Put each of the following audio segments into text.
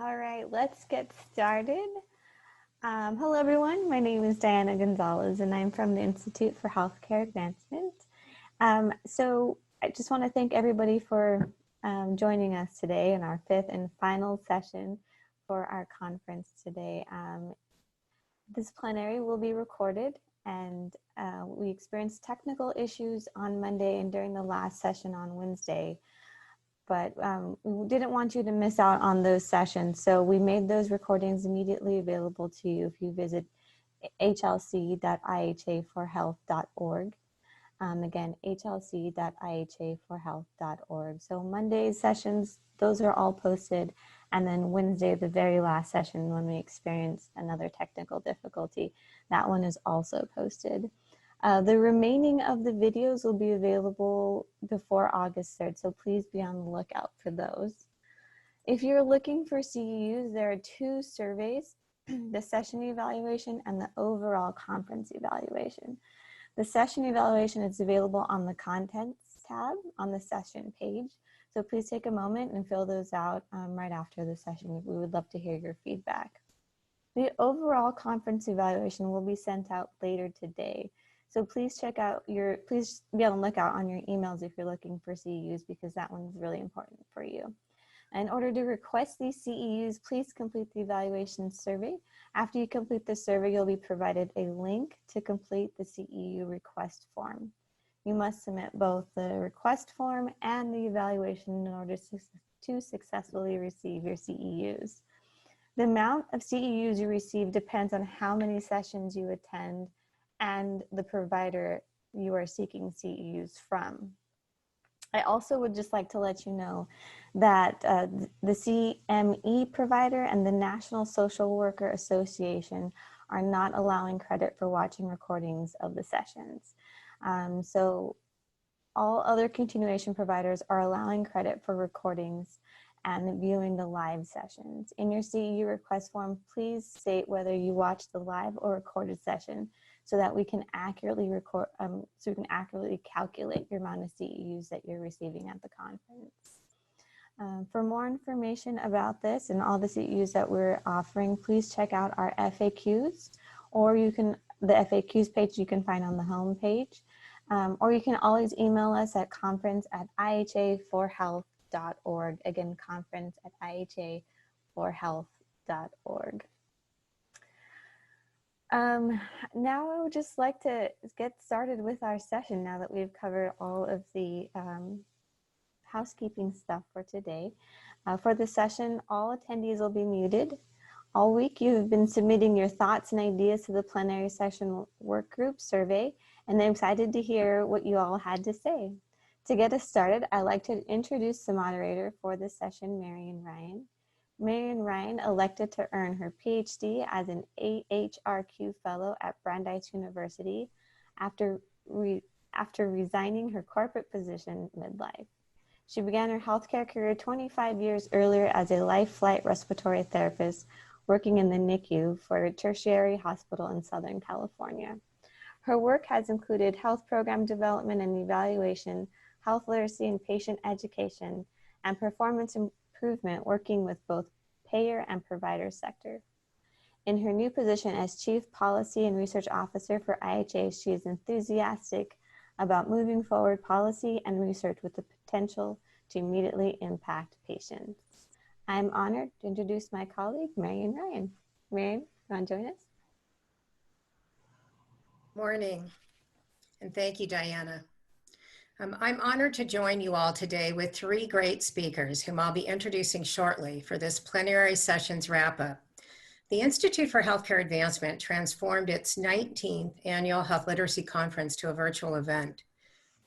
All right, let's get started. Hello, everyone. My name is Diana Gonzalez, and I'm from the Institute for Healthcare Advancement. So I just want to thank everybody for joining us today in our fifth and final session for our conference today. This plenary will be recorded, and we experienced technical issues on Monday and during the last session on Wednesday. But we didn't want you to miss out on those sessions. So we made those recordings immediately available to you if you visit hlc.ihaforhealth.org. Again, hlc.ihaforhealth.org. So Monday's sessions, those are all posted. And then Wednesday, the very last session when we experienced another technical difficulty, that one is also posted. The remaining of the videos will be available before August 3rd, so please be on the lookout for those. If you're looking for CEUs, there are two surveys, the session evaluation and the overall conference evaluation. The session evaluation is available on the Contents tab on the session page, so please take a moment and fill those out right after the session. We would love to hear your feedback. The overall conference evaluation will be sent out later today. So please please be on the lookout on your emails if you're looking for CEUs, because that one's really important for you. In order to request these CEUs, please complete the evaluation survey. After you complete the survey, you'll be provided a link to complete the CEU request form. You must submit both the request form and the evaluation in order to successfully receive your CEUs. The amount of CEUs you receive depends on how many sessions you attend and the provider you are seeking CEUs from. I also would just like to let you know that the CME provider and the National Social Worker Association are not allowing credit for watching recordings of the sessions. So all other continuation providers are allowing credit for recordings and viewing the live sessions. In your CEU request form, please state whether you watched the live or recorded session so that we can accurately calculate your amount of CEUs that you're receiving at the conference. For more information about this and all the CEUs that we're offering, please check out our FAQs, or the FAQs page you can find on the home page, or you can always email us at conference@ihaforhealth.org. Again, conference@ihaforhealth.org. Now I would just like to get started with our session now that we've covered all of the housekeeping stuff for today. For the session, all attendees will be muted. All week you have been submitting your thoughts and ideas to the plenary session work group survey, and I'm excited to hear what you all had to say. To get us started, I'd like to introduce the moderator for this session, Marion Ryan. Marion Ryan elected to earn her PhD as an AHRQ Fellow at Brandeis University after resigning her corporate position midlife. She began her healthcare career 25 years earlier as a life flight respiratory therapist working in the NICU for a tertiary hospital in Southern California. Her work has included health program development and evaluation, health literacy and patient education, and performance improvement, working with both payer and provider sector. In her new position as Chief Policy and Research Officer for IHA, she is enthusiastic about moving forward policy and research with the potential to immediately impact patients. I'm honored to introduce my colleague, Marion Ryan. Marion, you want to join us? Morning, and thank you, Diana. I'm honored to join you all today with three great speakers whom I'll be introducing shortly for this plenary session's wrap-up. The Institute for Healthcare Advancement transformed its 19th annual Health Literacy Conference to a virtual event.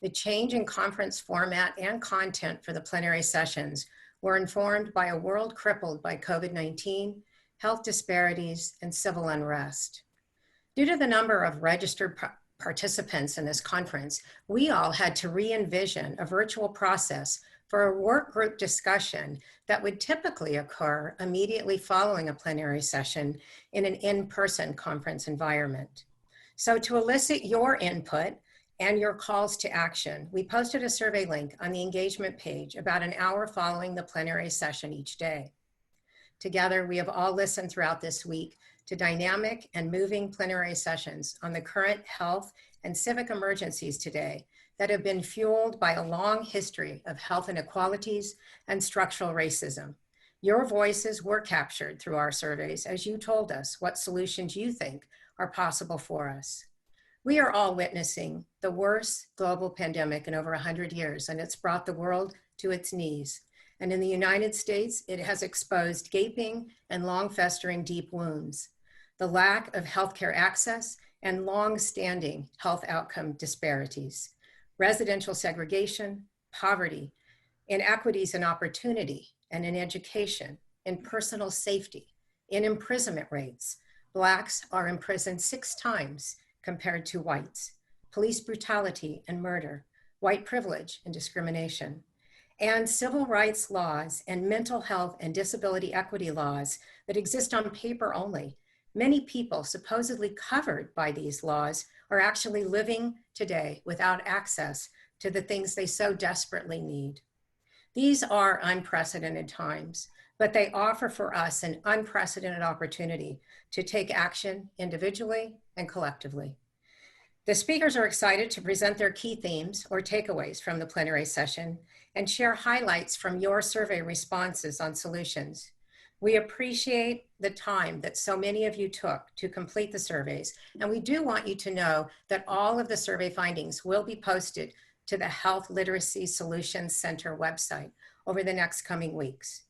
The change in conference format and content for the plenary sessions were informed by a world crippled by COVID-19, health disparities, and civil unrest. Due to the number of registered participants in this conference, we all had to re-envision a virtual process for a work group discussion that would typically occur immediately following a plenary session in an in-person conference environment. So to elicit your input and your calls to action, we posted a survey link on the engagement page about an hour following the plenary session each day. Together, we have all listened throughout this week to dynamic and moving plenary sessions on the current health and civic emergencies today that have been fueled by a long history of health inequalities and structural racism. Your voices were captured through our surveys as you told us what solutions you think are possible for us. We are all witnessing the worst global pandemic in over 100 years, and it's brought the world to its knees. And in the United States, it has exposed gaping and long-festering deep wounds, the lack of healthcare access, and long-standing health outcome disparities, residential segregation, poverty, inequities in opportunity and in education, in personal safety, in imprisonment rates. Blacks are imprisoned 6 times compared to whites, police brutality and murder, white privilege and discrimination, and civil rights laws and mental health and disability equity laws that exist on paper only. Many people supposedly covered by these laws are actually living today without access to the things they so desperately need. These are unprecedented times, but they offer for us an unprecedented opportunity to take action individually and collectively. The speakers are excited to present their key themes or takeaways from the plenary session and share highlights from your survey responses on solutions. We appreciate the time that so many of you took to complete the surveys, and we do want you to know that all of the survey findings will be posted to the Health Literacy Solutions Center website over the next coming weeks.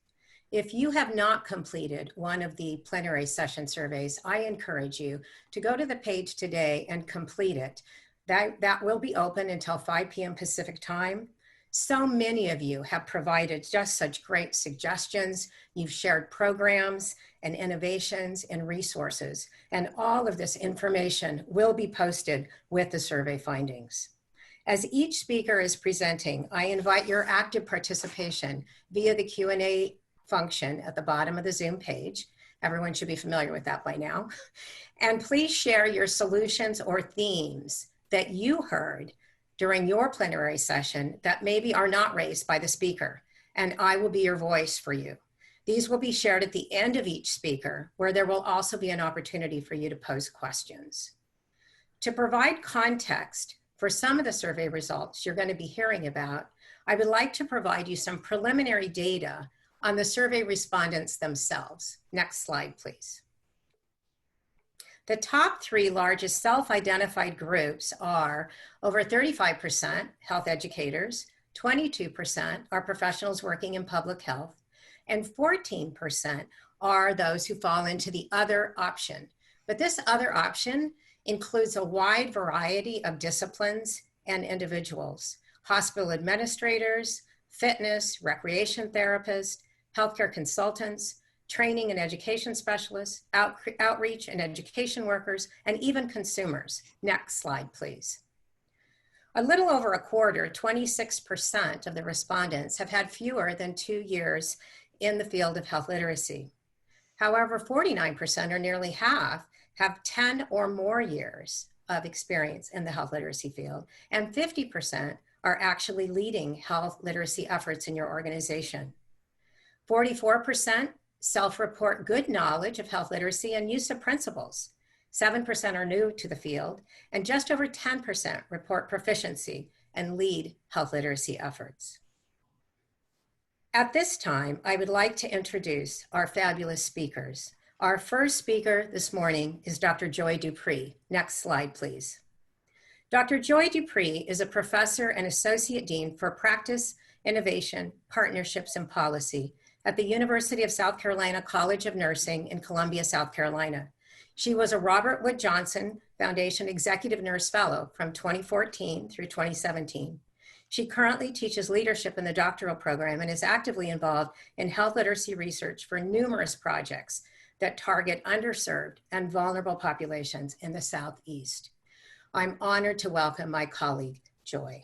If you have not completed one of the plenary session surveys, I encourage you to go to the page today and complete it. That will be open until 5 p.m. Pacific time. So many of you have provided just such great suggestions. You've shared programs and innovations and resources, and all of this information will be posted with the survey findings. As each speaker is presenting, I invite your active participation via the Q&A function at the bottom of the Zoom page. Everyone should be familiar with that by now. And please share your solutions or themes that you heard during your plenary session that maybe are not raised by the speaker, and I will be your voice for you. These will be shared at the end of each speaker, where there will also be an opportunity for you to pose questions. To provide context for some of the survey results you're going to be hearing about, I would like to provide you some preliminary data on the survey respondents themselves. Next slide, please. The top 3 largest self-identified groups are over 35% health educators, 22% are professionals working in public health, and 14% are those who fall into the other option. But this other option includes a wide variety of disciplines and individuals: hospital administrators, fitness, recreation therapists, healthcare consultants, training and education specialists, outreach and education workers, and even consumers. Next slide, please. A little over a quarter, 26% of the respondents have had fewer than 2 years in the field of health literacy. However, 49%, or nearly half, have 10 or more years of experience in the health literacy field, and 50% are actually leading health literacy efforts in your organization. 44% self-report good knowledge of health literacy and use of principles. 7% are new to the field, and just over 10% report proficiency and lead health literacy efforts. At this time, I would like to introduce our fabulous speakers. Our first speaker this morning is Dr. Joy Dupree. Next slide, please. Dr. Joy Dupree is a professor and associate dean for practice, innovation, partnerships, and policy at the University of South Carolina College of Nursing in Columbia, South Carolina. She was a Robert Wood Johnson Foundation Executive Nurse Fellow from 2014 through 2017. She currently teaches leadership in the doctoral program and is actively involved in health literacy research for numerous projects that target underserved and vulnerable populations in the Southeast. I'm honored to welcome my colleague, Joy.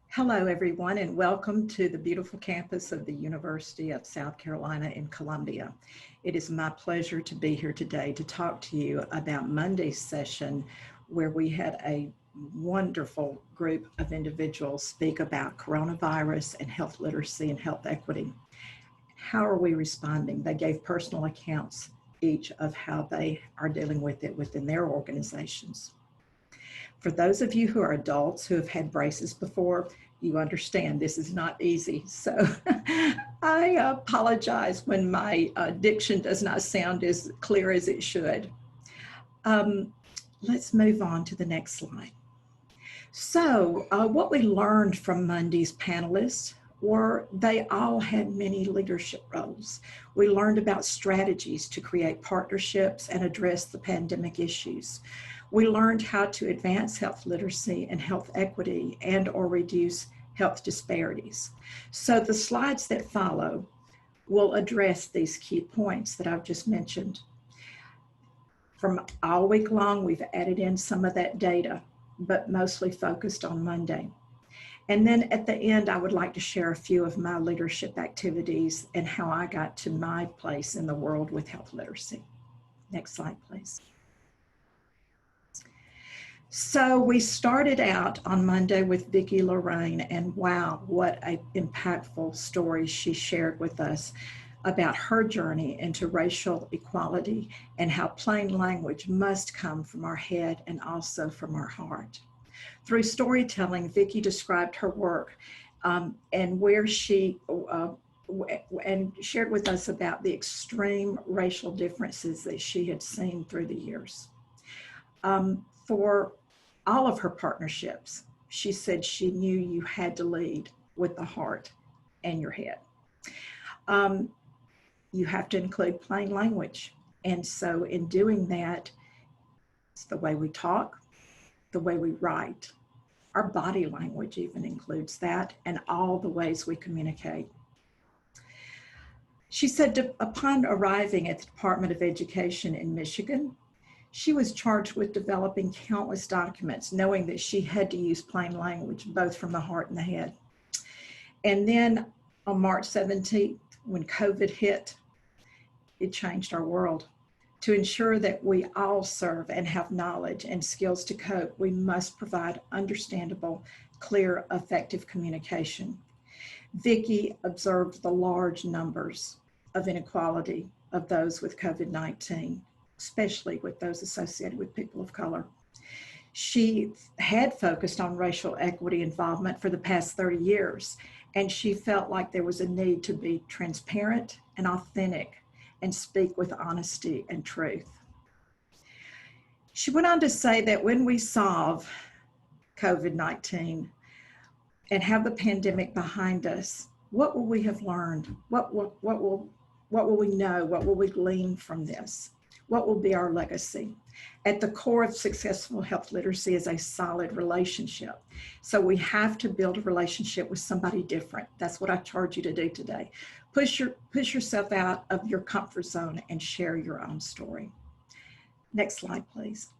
Hello, everyone, and welcome to the beautiful campus of the University of South Carolina in Columbia. It is my pleasure to be here today to talk to you about Monday's session, where we had a wonderful group of individuals speak about coronavirus and health literacy and health equity. How are we responding? They gave personal accounts each of how they are dealing with it within their organizations. For those of you who are adults who have had braces before, you understand this is not easy. So I apologize when my diction does not sound as clear as it should. Let's move on to the next slide. So what we learned from Monday's panelists were they all had many leadership roles. We learned about strategies to create partnerships and address the pandemic issues. We learned how to advance health literacy and health equity and or reduce health disparities. So the slides that follow will address these key points that I've just mentioned. From all week long, we've added in some of that data, but mostly focused on Monday. And then at the end, I would like to share a few of my leadership activities and how I got to my place in the world with health literacy. Next slide, please. So we started out on Monday with Vicki Lorraine, and wow, what an impactful story she shared with us about her journey into racial equality and how plain language must come from our head and also from our heart. Through storytelling, Vicki described her work and where she and shared with us about the extreme racial differences that she had seen through the years. For all of her partnerships, she said she knew you had to lead with the heart and your head. You have to include plain language. And so in doing that, it's the way we talk, the way we write. Our body language even includes that, and all the ways we communicate. She said upon arriving at the Department of Education in Michigan, she was charged with developing countless documents, knowing that she had to use plain language, both from the heart and the head. And then on March 17th, when COVID hit, it changed our world. To ensure that we all serve and have knowledge and skills to cope, we must provide understandable, clear, effective communication. Vicki observed the large numbers of inequality of those with COVID-19, especially with those associated with people of color. She had focused on racial equity involvement for the past 30 years, and she felt like there was a need to be transparent and authentic and speak with honesty and truth. She went on to say that when we solve COVID-19 and have the pandemic behind us, what will we have learned? What will we know? What will we glean from this? What will be our legacy? At the core of successful health literacy is a solid relationship. So we have to build a relationship with somebody different. That's what I charge you to do today. Push yourself out of your comfort zone and share your own story. Next slide, please.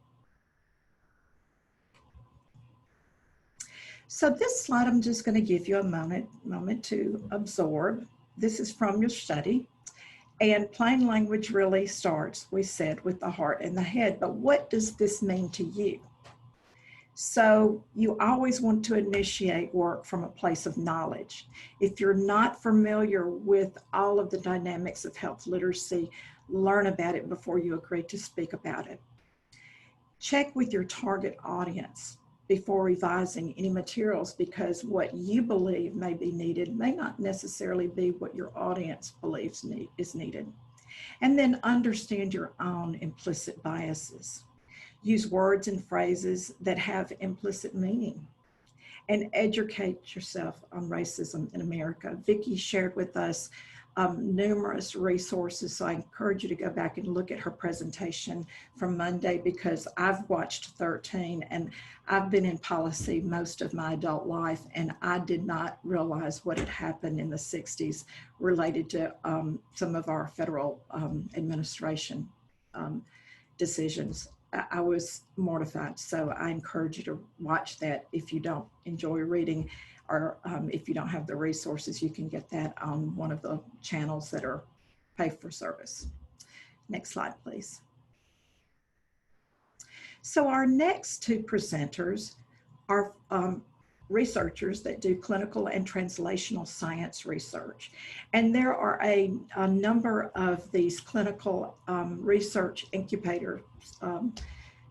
So this slide, I'm just going to give you a moment to absorb. This is from your study. And plain language really starts, we said, with the heart and the head. But what does this mean to you? So you always want to initiate work from a place of knowledge. If you're not familiar with all of the dynamics of health literacy, learn about it before you agree to speak about it. Check with your target audience before revising any materials, because what you believe may be needed may not necessarily be what your audience believes is needed. And then understand your own implicit biases. Use words and phrases that have implicit meaning, and educate yourself on racism in America. Vicki shared with us numerous resources, so I encourage you to go back and look at her presentation from Monday, because I've watched 13 and I've been in policy most of my adult life, and I did not realize what had happened in the 60s related to some of our federal administration decisions. I was mortified, so I encourage you to watch that. If you don't enjoy reading, or if you don't have the resources, you can get that on one of the channels that are pay for service. Next slide, please. So our next two presenters are researchers that do clinical and translational science research. And there are a number of these clinical research incubator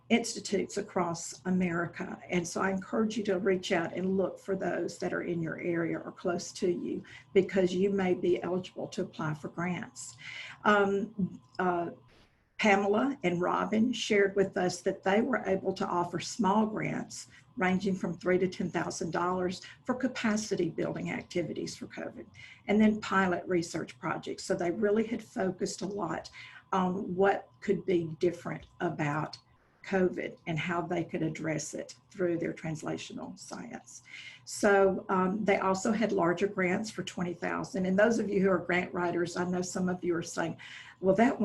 institutes across America. And so I encourage you to reach out and look for those that are in your area or close to you, because you may be eligible to apply for grants. Pamela and Robin shared with us that they were able to offer small grants ranging from $3,000 to $10,000 for capacity building activities for COVID, and then pilot research projects. So they really had focused a lot on what could be different about COVID and how they could address it through their translational science. So they also had larger grants for $20,000. And those of you who are grant writers, I know some of you are saying, well, that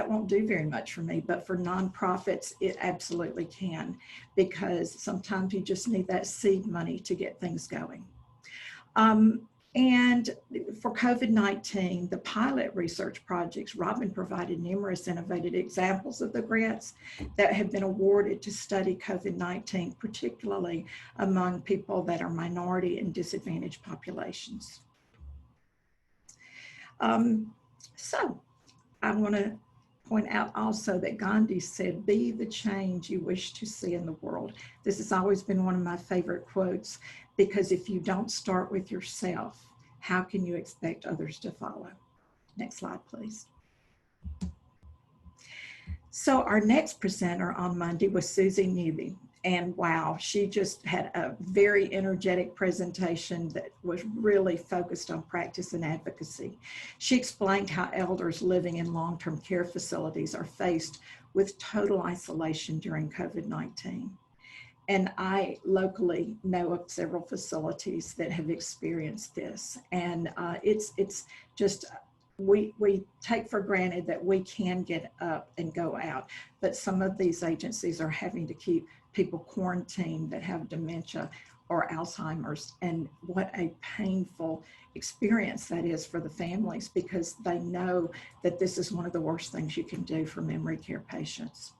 won't do very much for me. But for nonprofits, it absolutely can, because sometimes you just need that seed money to get things going. And for COVID-19, the pilot research projects, Robin provided numerous innovative examples of the grants that have been awarded to study COVID-19, particularly among people that are minority and disadvantaged populations. So I want to point out also that Gandhi said, "Be the change you wish to see in the world." This has always been one of my favorite quotes, because if you don't start with yourself, how can you expect others to follow? Next slide, please. So our next presenter on Monday was Susie Newby. And wow, she just had a very energetic presentation that was really focused on practice and advocacy. She explained how elders living in long-term care facilities are faced with total isolation during COVID-19. And I locally know of several facilities that have experienced this. And it's just, we take for granted that we can get up and go out, but some of these agencies are having to keep people quarantined that have dementia or Alzheimer's. And what a painful experience that is for the families, because they know that this is one of the worst things you can do for memory care patients.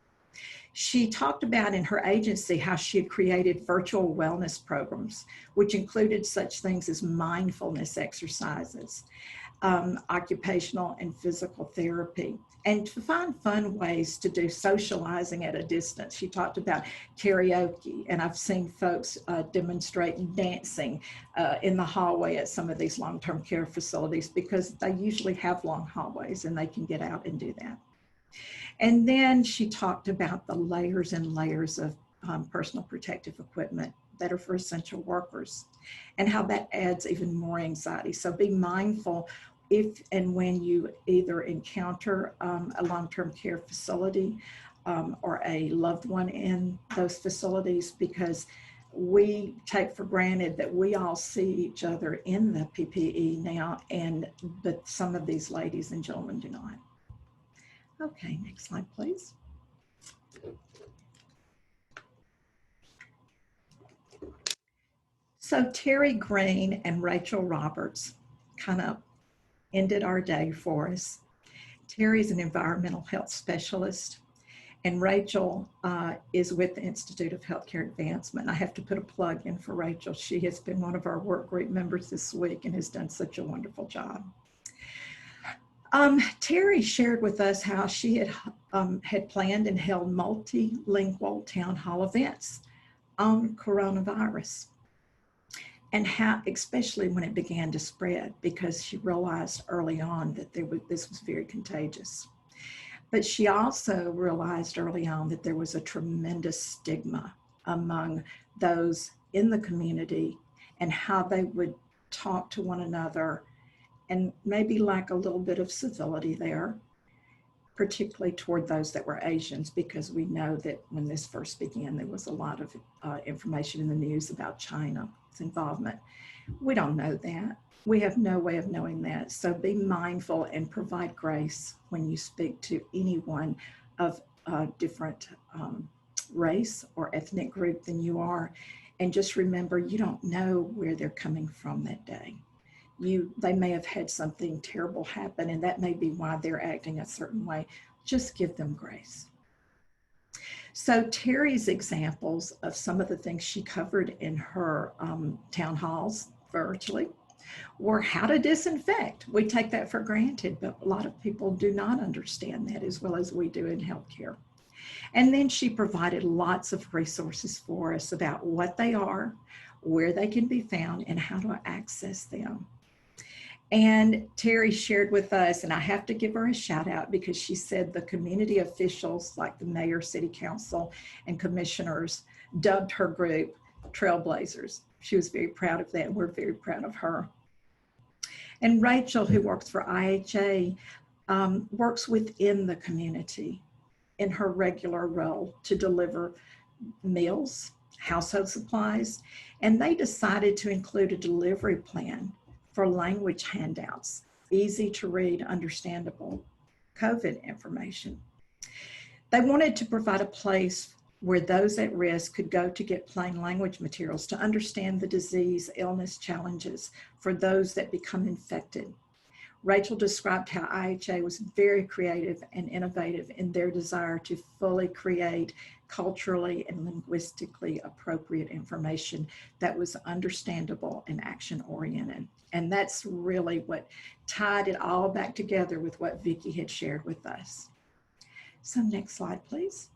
She talked about in her agency how she had created virtual wellness programs, which included such things as mindfulness exercises, occupational and physical therapy, and to find fun ways to do socializing at a distance. She talked about karaoke, and I've seen folks demonstrate dancing in the hallway at some of these long-term care facilities, because they usually have long hallways and they can get out and do that. And then she talked about the layers and layers of personal protective equipment that are for essential workers, and how that adds even more anxiety. So be mindful if and when you either encounter a long-term care facility or a loved one in those facilities, because we take for granted that we all see each other in the PPE now, but some of these ladies and gentlemen do not. Okay, next slide, please. So Terry Green and Rachel Roberts kind of ended our day for us. Terry's an environmental health specialist, and Rachel is with the Institute of Healthcare Advancement. I have to put a plug in for Rachel. She has been one of our work group members this week and has done such a wonderful job. Terry shared with us how she had planned and held multilingual town hall events on coronavirus, and how, especially when it began to spread, because she realized early on that this was very contagious. But she also realized early on that there was a tremendous stigma among those in the community, and how they would talk to one another, and maybe lack a little bit of civility there, particularly toward those that were Asians, because we know that when this first began, there was a lot of information in the news about China's involvement. We don't know that. We have no way of knowing that. So be mindful and provide grace when you speak to anyone of a different race or ethnic group than you are. And just remember, you don't know where they're coming from that day. They may have had something terrible happen, and that may be why they're acting a certain way. Just give them grace. So Terry's examples of some of the things she covered in her town halls virtually were how to disinfect. We take that for granted, but a lot of people do not understand that as well as we do in healthcare. And then she provided lots of resources for us about what they are, where they can be found, and how to access them. And Terry shared with us, and I have to give her a shout out because she said the community officials like the mayor, city council, and commissioners dubbed her group trailblazers. She was very proud of that, and we're very proud of her. And Rachel, who works for IHA, works within the community in her regular role to deliver meals, household supplies, and they decided to include a delivery plan for language handouts, easy to read, understandable COVID information. They wanted to provide a place where those at risk could go to get plain language materials to understand the disease, illness challenges for those that become infected. Rachel described how IHA was very creative and innovative in their desire to fully create culturally and linguistically appropriate information that was understandable and action-oriented. And that's really what tied it all back together with what Vicki had shared with us. So next slide, please.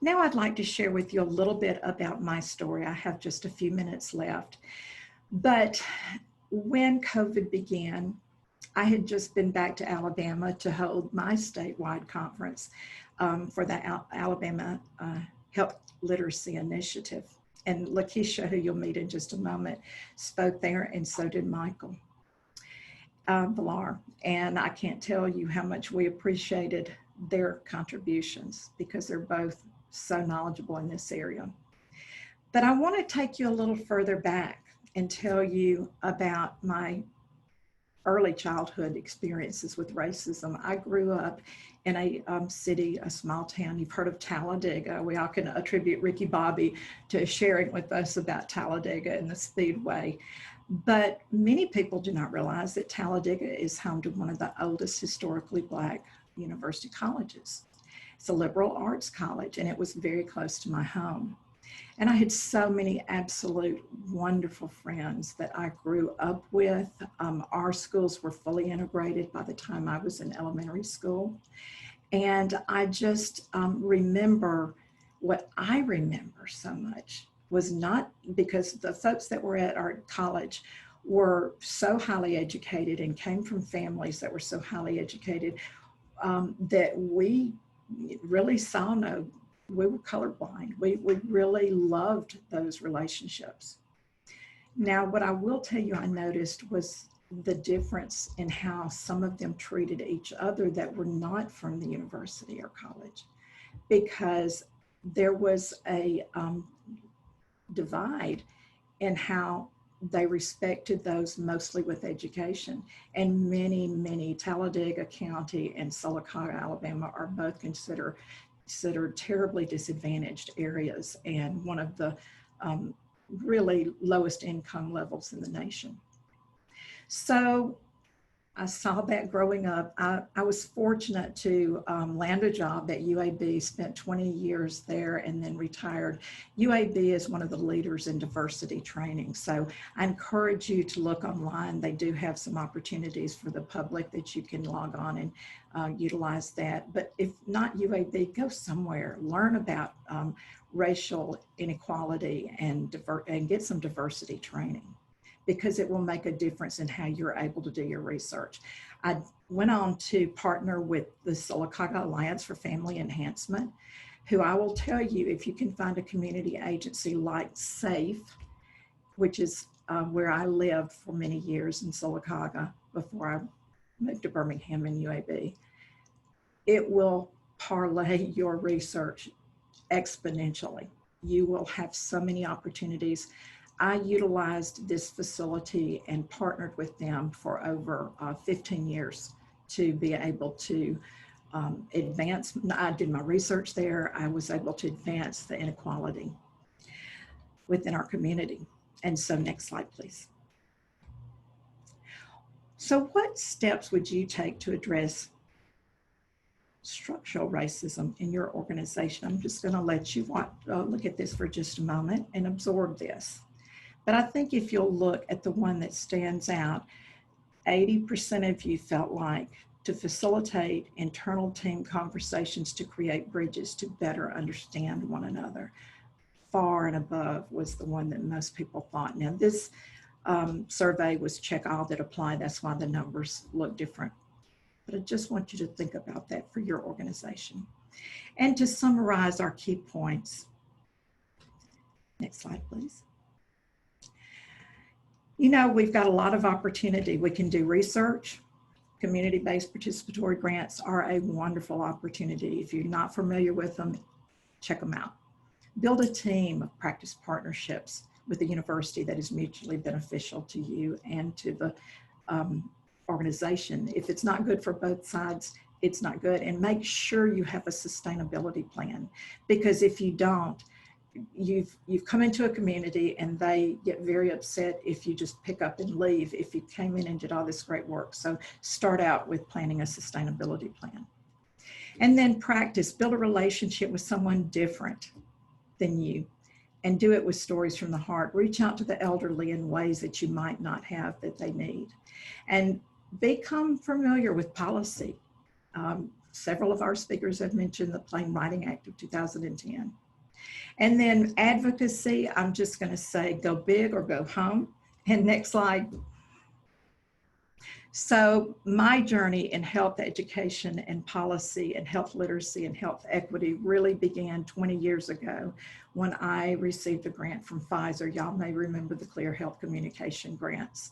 Now I'd like to share with you a little bit about my story. I have just a few minutes left. But when COVID began, I had just been back to Alabama to hold my statewide conference for the Alabama Health Literacy Initiative. And Lakeisha, who you'll meet in just a moment, spoke there, and so did Michael Villar. And I can't tell you how much we appreciated their contributions because they're both so knowledgeable in this area. But I want to take you a little further back and tell you about my early childhood experiences with racism. I grew up in a city, a small town. You've heard of Talladega. We all can attribute Ricky Bobby to sharing with us about Talladega and the Speedway. But many people do not realize that Talladega is home to one of the oldest historically Black university colleges. It's a liberal arts college, and it was very close to my home. And I had so many absolute wonderful friends that I grew up with. Our schools were fully integrated by the time I was in elementary school. And I just remember what I remember so much was not because the folks that were at our college were so highly educated and came from families that were so highly educated that we really saw we were colorblind. We really loved those relationships. Now, what I will tell you I noticed was the difference in how some of them treated each other that were not from the university or college, because there was a divide in how they respected those mostly with education. And many Talladega County and Sylacauga, Alabama are both considered terribly disadvantaged areas and one of the really lowest income levels in the nation. So I saw that growing up. I was fortunate to land a job at UAB, spent 20 years there and then retired. UAB is one of the leaders in diversity training. So I encourage you to look online. They do have some opportunities for the public that you can log on and utilize that. But if not UAB, go somewhere, learn about racial inequality and get some diversity training, because it will make a difference in how you're able to do your research. I went on to partner with the Sylacauga Alliance for Family Enhancement, who I will tell you, if you can find a community agency like SAFE, which is where I lived for many years in Sylacauga before I moved to Birmingham and UAB, it will parlay your research exponentially. You will have so many opportunities. I utilized this facility and partnered with them for over 15 years to be able to advance. I did my research there. I was able to advance the inequality within our community. And so next slide, please. So what steps would you take to address structural racism in your organization. I'm just going to let you look at this for just a moment and absorb this. But I think if you'll look at the one that stands out, 80% of you felt like to facilitate internal team conversations to create bridges to better understand one another. Far and above was the one that most people thought. Now this survey was check all that apply. That's why the numbers look different. But I just want you to think about that for your organization. And to summarize our key points. Next slide, please. You know, we've got a lot of opportunity. We can do research. Community-based participatory grants are a wonderful opportunity. If you're not familiar with them, check them out. Build a team of practice partnerships with the university that is mutually beneficial to you and to the organization. If it's not good for both sides, it's not good. And make sure you have a sustainability plan, because if you don't, you've come into a community and they get very upset if you just pick up and leave, if you came in and did all this great work. So start out with planning a sustainability plan. And then practice, build a relationship with someone different than you, and do it with stories from the heart. Reach out to the elderly in ways that you might not have that they need. And become familiar with policy. Several of our speakers have mentioned the Plain Writing Act of 2010. And then advocacy, I'm just going to say go big or go home. And next slide. So my journey in health education and policy and health literacy and health equity really began 20 years ago when I received a grant from Pfizer. Y'all may remember the Clear Health Communication grants.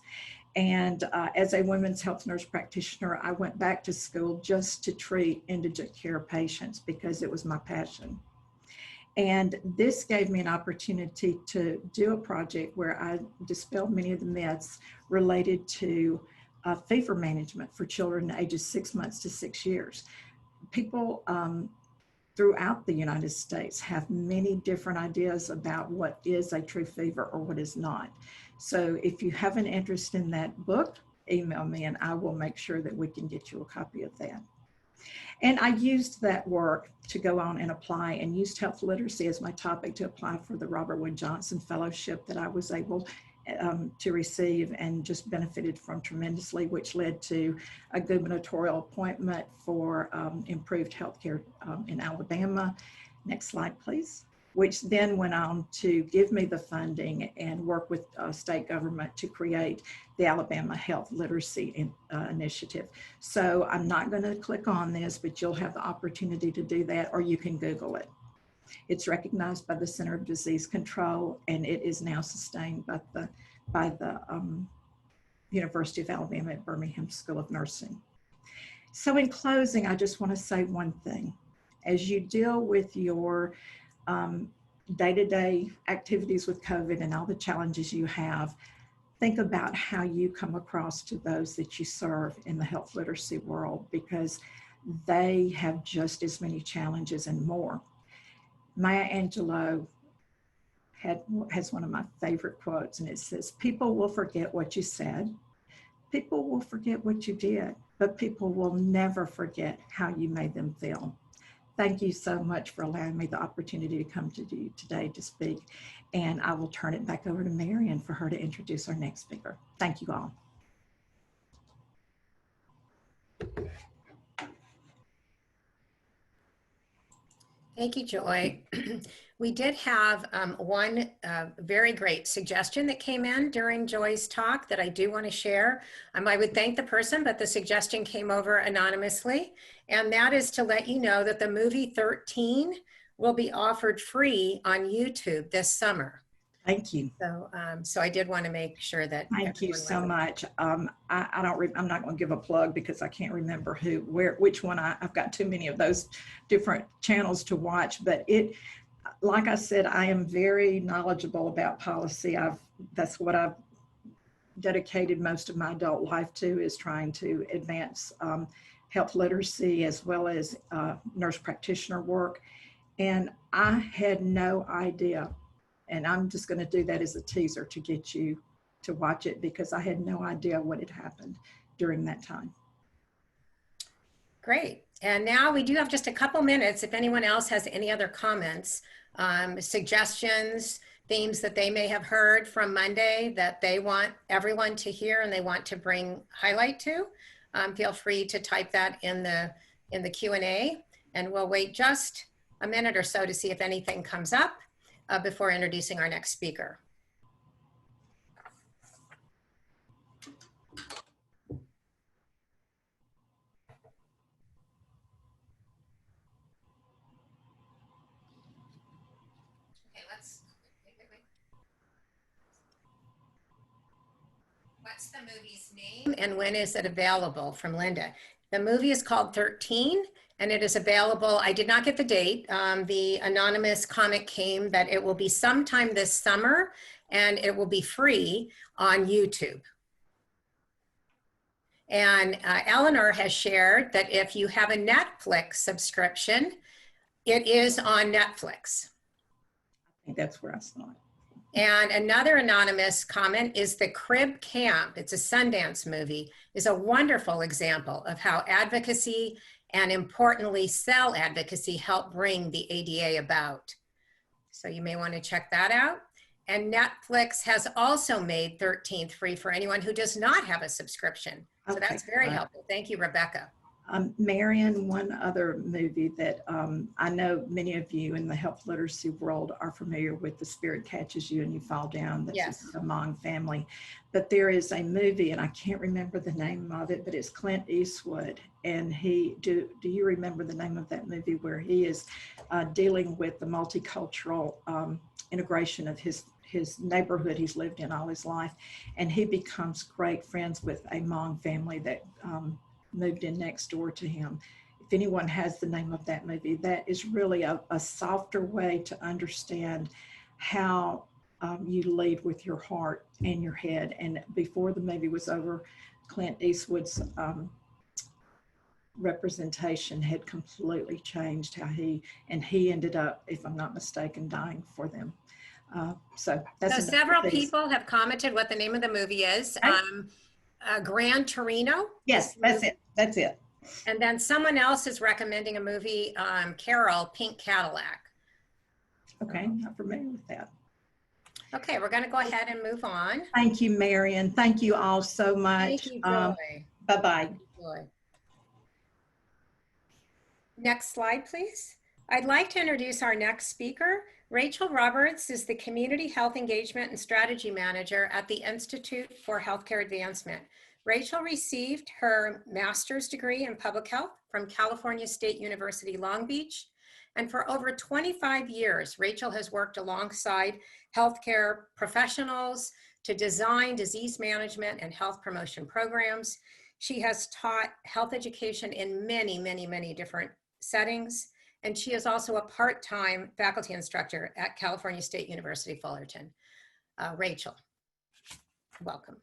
And as a women's health nurse practitioner, I went back to school just to treat indigent care patients because it was my passion. And this gave me an opportunity to do a project where I dispelled many of the myths related to fever management for children ages 6 months to 6 years. People throughout the United States have many different ideas about what is a true fever or what is not. So if you have an interest in that book, email me and I will make sure that we can get you a copy of that. And I used that work to go on and apply, and used health literacy as my topic to apply for the Robert Wood Johnson Fellowship that I was able to receive and just benefited from tremendously, which led to a gubernatorial appointment for improved healthcare in Alabama. Next slide, please. Which then went on to give me the funding and work with state government to create the Alabama Health Literacy Initiative. So I'm not going to click on this, but you'll have the opportunity to do that, or you can Google it. It's recognized by the Center of Disease Control, and it is now sustained by the University of Alabama at Birmingham School of Nursing. So in closing, I just want to say one thing. As you deal with your day-to-day activities with COVID and all the challenges you have, think about how you come across to those that you serve in the health literacy world, because they have just as many challenges and more. Maya Angelou has one of my favorite quotes, and it says, "People will forget what you said, people will forget what you did, but people will never forget how you made them feel." Thank you so much for allowing me the opportunity to come to you today to speak. And I will turn it back over to Marian for her to introduce our next speaker. Thank you all. Thank you, Joy. We did have one very great suggestion that came in during Joy's talk that I do want to share. I would thank the person, but the suggestion came over anonymously, and that is to let you know that the movie 13 will be offered free on YouTube this summer. Thank you. So I did want to make sure that. Thank you so much. I'm not going to give a plug because I can't remember which one. I've got too many of those different channels to watch, but like I said, I am very knowledgeable about policy. That's what I've dedicated most of my adult life to, is trying to advance health literacy as well as nurse practitioner work. And I had no idea. And I'm just going to do that as a teaser to get you to watch it, because I had no idea what had happened during that time. Great. And now we do have just a couple minutes if anyone else has any other comments, suggestions, themes that they may have heard from Monday that they want everyone to hear and they want to bring highlight to. Feel free to type that in the Q&A, and we'll wait just a minute or so to see if anything comes up before introducing our next speaker. What's the movie's name and when is it available? From Linda. The movie is called 13 and it is available. I did not get the date. The anonymous comment came that it will be sometime this summer and it will be free on YouTube. And Eleanor has shared that if you have a Netflix subscription, it is on Netflix. I think that's where I saw it. And another anonymous comment is The Crib Camp. It's a Sundance movie, is a wonderful example of how advocacy and importantly, cell advocacy help bring the ADA about. So you may want to check that out. And Netflix has also made 13th free for anyone who does not have a subscription. So that's very helpful. Thank you, Rebecca. Marion, one other movie that I know many of you in the health literacy world are familiar with, The Spirit Catches You and You Fall Down. That's Yes. The Hmong family. But there is a movie, and I can't remember the name of it, but it's Clint Eastwood. And do you remember the name of that movie, where he is dealing with the multicultural integration of his neighborhood he's lived in all his life. And he becomes great friends with a Hmong family that moved in next door to him. If anyone has the name of that movie, that is really a softer way to understand how you lead with your heart and your head. And before the movie was over, Clint Eastwood's representation had completely changed how he ended up, if I'm not mistaken, dying for them. So several people have commented what the name of the movie is. Right. Gran Torino. Yes, that's it. That's it. And then someone else is recommending a movie, Carol, Pink Cadillac. Okay, I'm not familiar with that. Okay, we're going to go ahead and move on. Thank you, Marion. Thank you all so much. Thank you, Joy. Bye-bye. Joy. Next slide, please. I'd like to introduce our next speaker. Rachel Roberts is the Community Health Engagement and Strategy Manager at the Institute for Healthcare Advancement. Rachel received her master's degree in public health from California State University, Long Beach. And for over 25 years, Rachel has worked alongside healthcare professionals to design disease management and health promotion programs. She has taught health education in many, many, many different settings. And she is also a part-time faculty instructor at California State University, Fullerton. Rachel, welcome.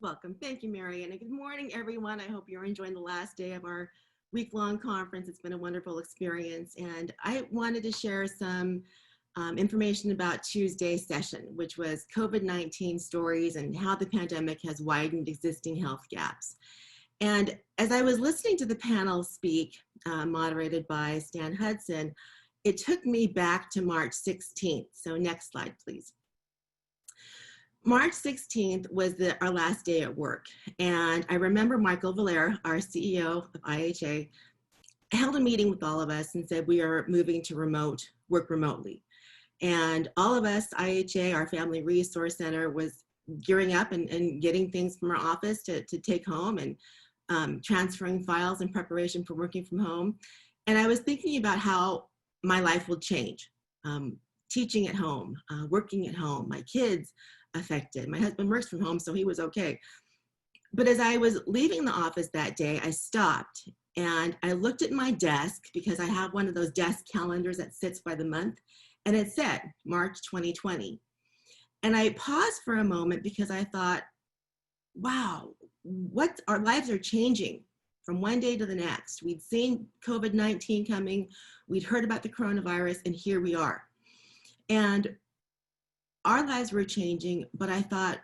Welcome. Thank you, Marion. And good morning, everyone. I hope you're enjoying the last day of our week-long conference. It's been a wonderful experience. And I wanted to share some information about Tuesday's session, which was COVID-19 stories and how the pandemic has widened existing health gaps. And as I was listening to the panel speak, moderated by Stan Hudson, it took me back to March 16th. So next slide, please. March 16th was our last day at work. And I remember Michael Valera, our CEO of IHA, held a meeting with all of us and said, we are moving to work remotely. And all of us, IHA, our Family Resource Center, was gearing up and getting things from our office to take home and transferring files in preparation for working from home. And I was thinking about how my life will change. Teaching at home, working at home, my kids affected. My husband works from home, so he was okay. But as I was leaving the office that day, I stopped and I looked at my desk, because I have one of those desk calendars that sits by the month, and it said March 2020. And I paused for a moment because I thought, wow, our lives are changing from one day to the next. We'd seen COVID-19 coming, we'd heard about the coronavirus, and here we are. And our lives were changing, but I thought,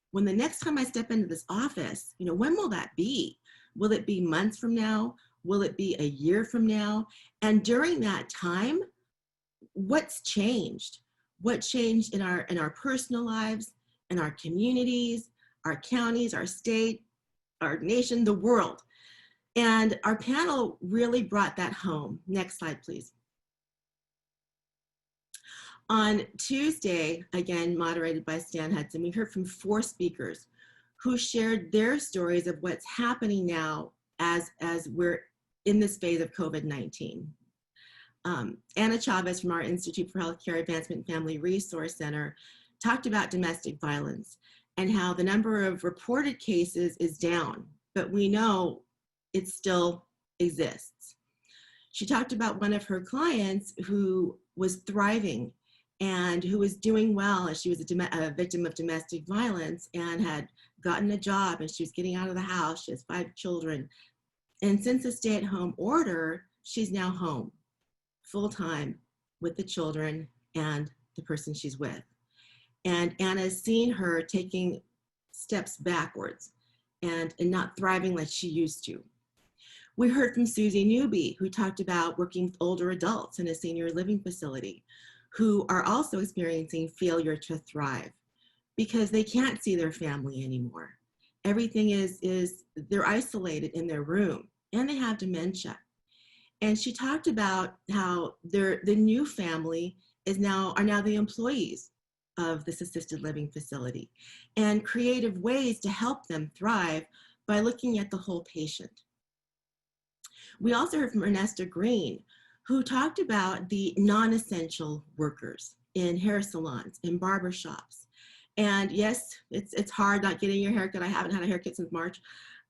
when the next time I step into this office, when will that be? Will it be months from now? Will it be a year from now? And during that time, what's changed? What changed in our personal lives, in our communities, our counties, our state, our nation, the world? And our panel really brought that home. Next slide, please. On Tuesday, again, moderated by Stan Hudson, we heard from 4 speakers who shared their stories of what's happening now as we're in this phase of COVID-19. Anna Chavez from our Institute for Healthcare Advancement and Family Resource Center talked about domestic violence and how the number of reported cases is down, but we know it still exists. She talked about one of her clients who was thriving and who was doing well as she was a victim of domestic violence and had gotten a job and she was getting out of the house. She has 5 children. And since the stay-at-home order, she's now home full-time with the children and the person she's with. And Anna's seen her taking steps backwards and not thriving like she used to. We heard from Susie Newby, who talked about working with older adults in a senior living facility who are also experiencing failure to thrive because they can't see their family anymore. Everything they're isolated in their room and they have dementia. And she talked about how the new family are now the employees of this assisted living facility and creative ways to help them thrive by looking at the whole patient. We also heard from Ernesta Green, who talked about the non-essential workers in hair salons, in barbershops. And yes, it's hard not getting your haircut. I haven't had a haircut since March.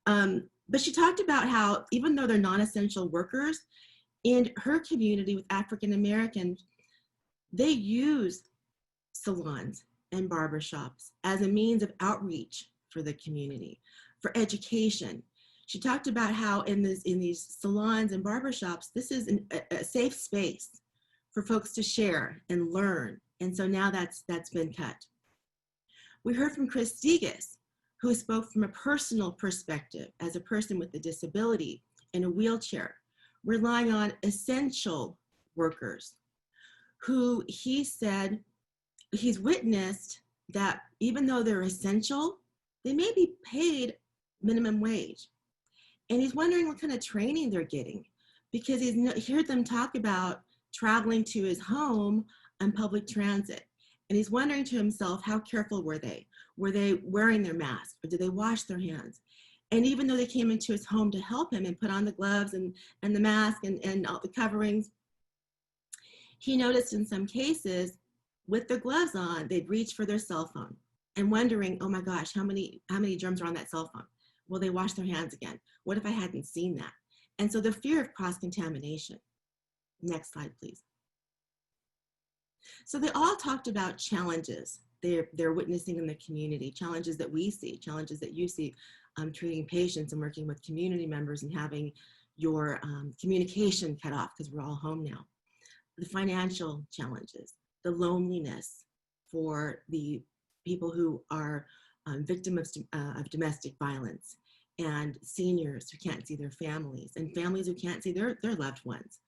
But she talked about how even though they're non-essential workers, in her community with African Americans, they use salons and barbershops as a means of outreach for the community, for education. She talked about how in these salons and barbershops, this is a safe space for folks to share and learn. And so now that's been cut. We heard from Chris Stigas, who spoke from a personal perspective as a person with a disability in a wheelchair, relying on essential workers, who he said he's witnessed that even though they're essential, they may be paid minimum wage. And he's wondering what kind of training they're getting because he's heard them talk about traveling to his home on public transit. And he's wondering to himself, how careful were they? Were they wearing their mask or did they wash their hands? And even though they came into his home to help him and put on the gloves and the mask and all the coverings, he noticed in some cases with the gloves on, they'd reach for their cell phone and wondering, oh my gosh, how many germs are on that cell phone? Will they wash their hands again? What if I hadn't seen that? And so the fear of cross-contamination. Next slide, please. So they all talked about challenges they're witnessing in the community, challenges that we see, challenges that you see, treating patients and working with community members and having your communication cut off because we're all home now. The financial challenges, the loneliness for the people who are victims of domestic violence, and seniors who can't see their families, and families who can't see their loved ones,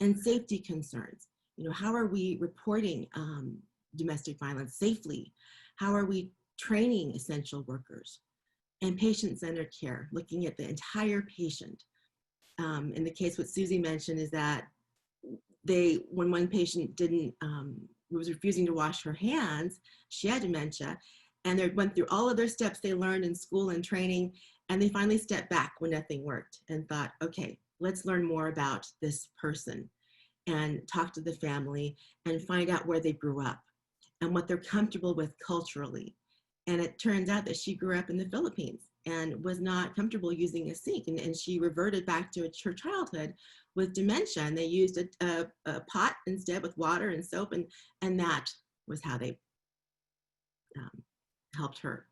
and safety concerns. You know, how are we reporting domestic violence safely? How are we training essential workers? And patient-centered care, looking at the entire patient. In the case what Susie mentioned is that when one patient was refusing to wash her hands, she had dementia, and they went through all of their steps they learned in school and training, and they finally stepped back when nothing worked and thought, okay, let's learn more about this person and talk to the family and find out where they grew up and what they're comfortable with culturally. And it turns out that she grew up in the Philippines and was not comfortable using a sink. And she reverted back to her childhood with dementia. And they used a pot instead with water and soap. And that was how they helped her.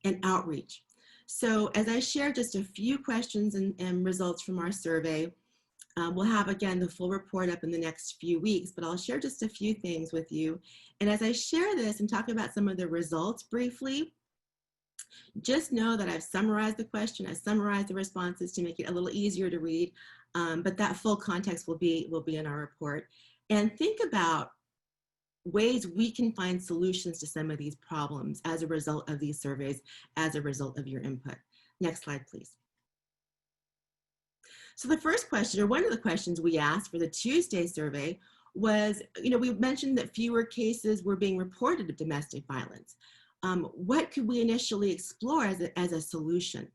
And outreach. So as I share just a few questions and results from our survey, we'll have, again, the full report up in the next few weeks, but I'll share just a few things with you. And as I share this and talk about some of the results briefly, Just know that I've summarized the question, I've summarized the responses to make it a little easier to read, but that full context will be in our report. And think about ways we can find solutions to some of these problems as a result of these surveys, as a result of your input. Next slide, please. So the first question, or one of the questions we asked for the Tuesday survey was, we mentioned that fewer cases were being reported of domestic violence. What could we initially explore as a solution?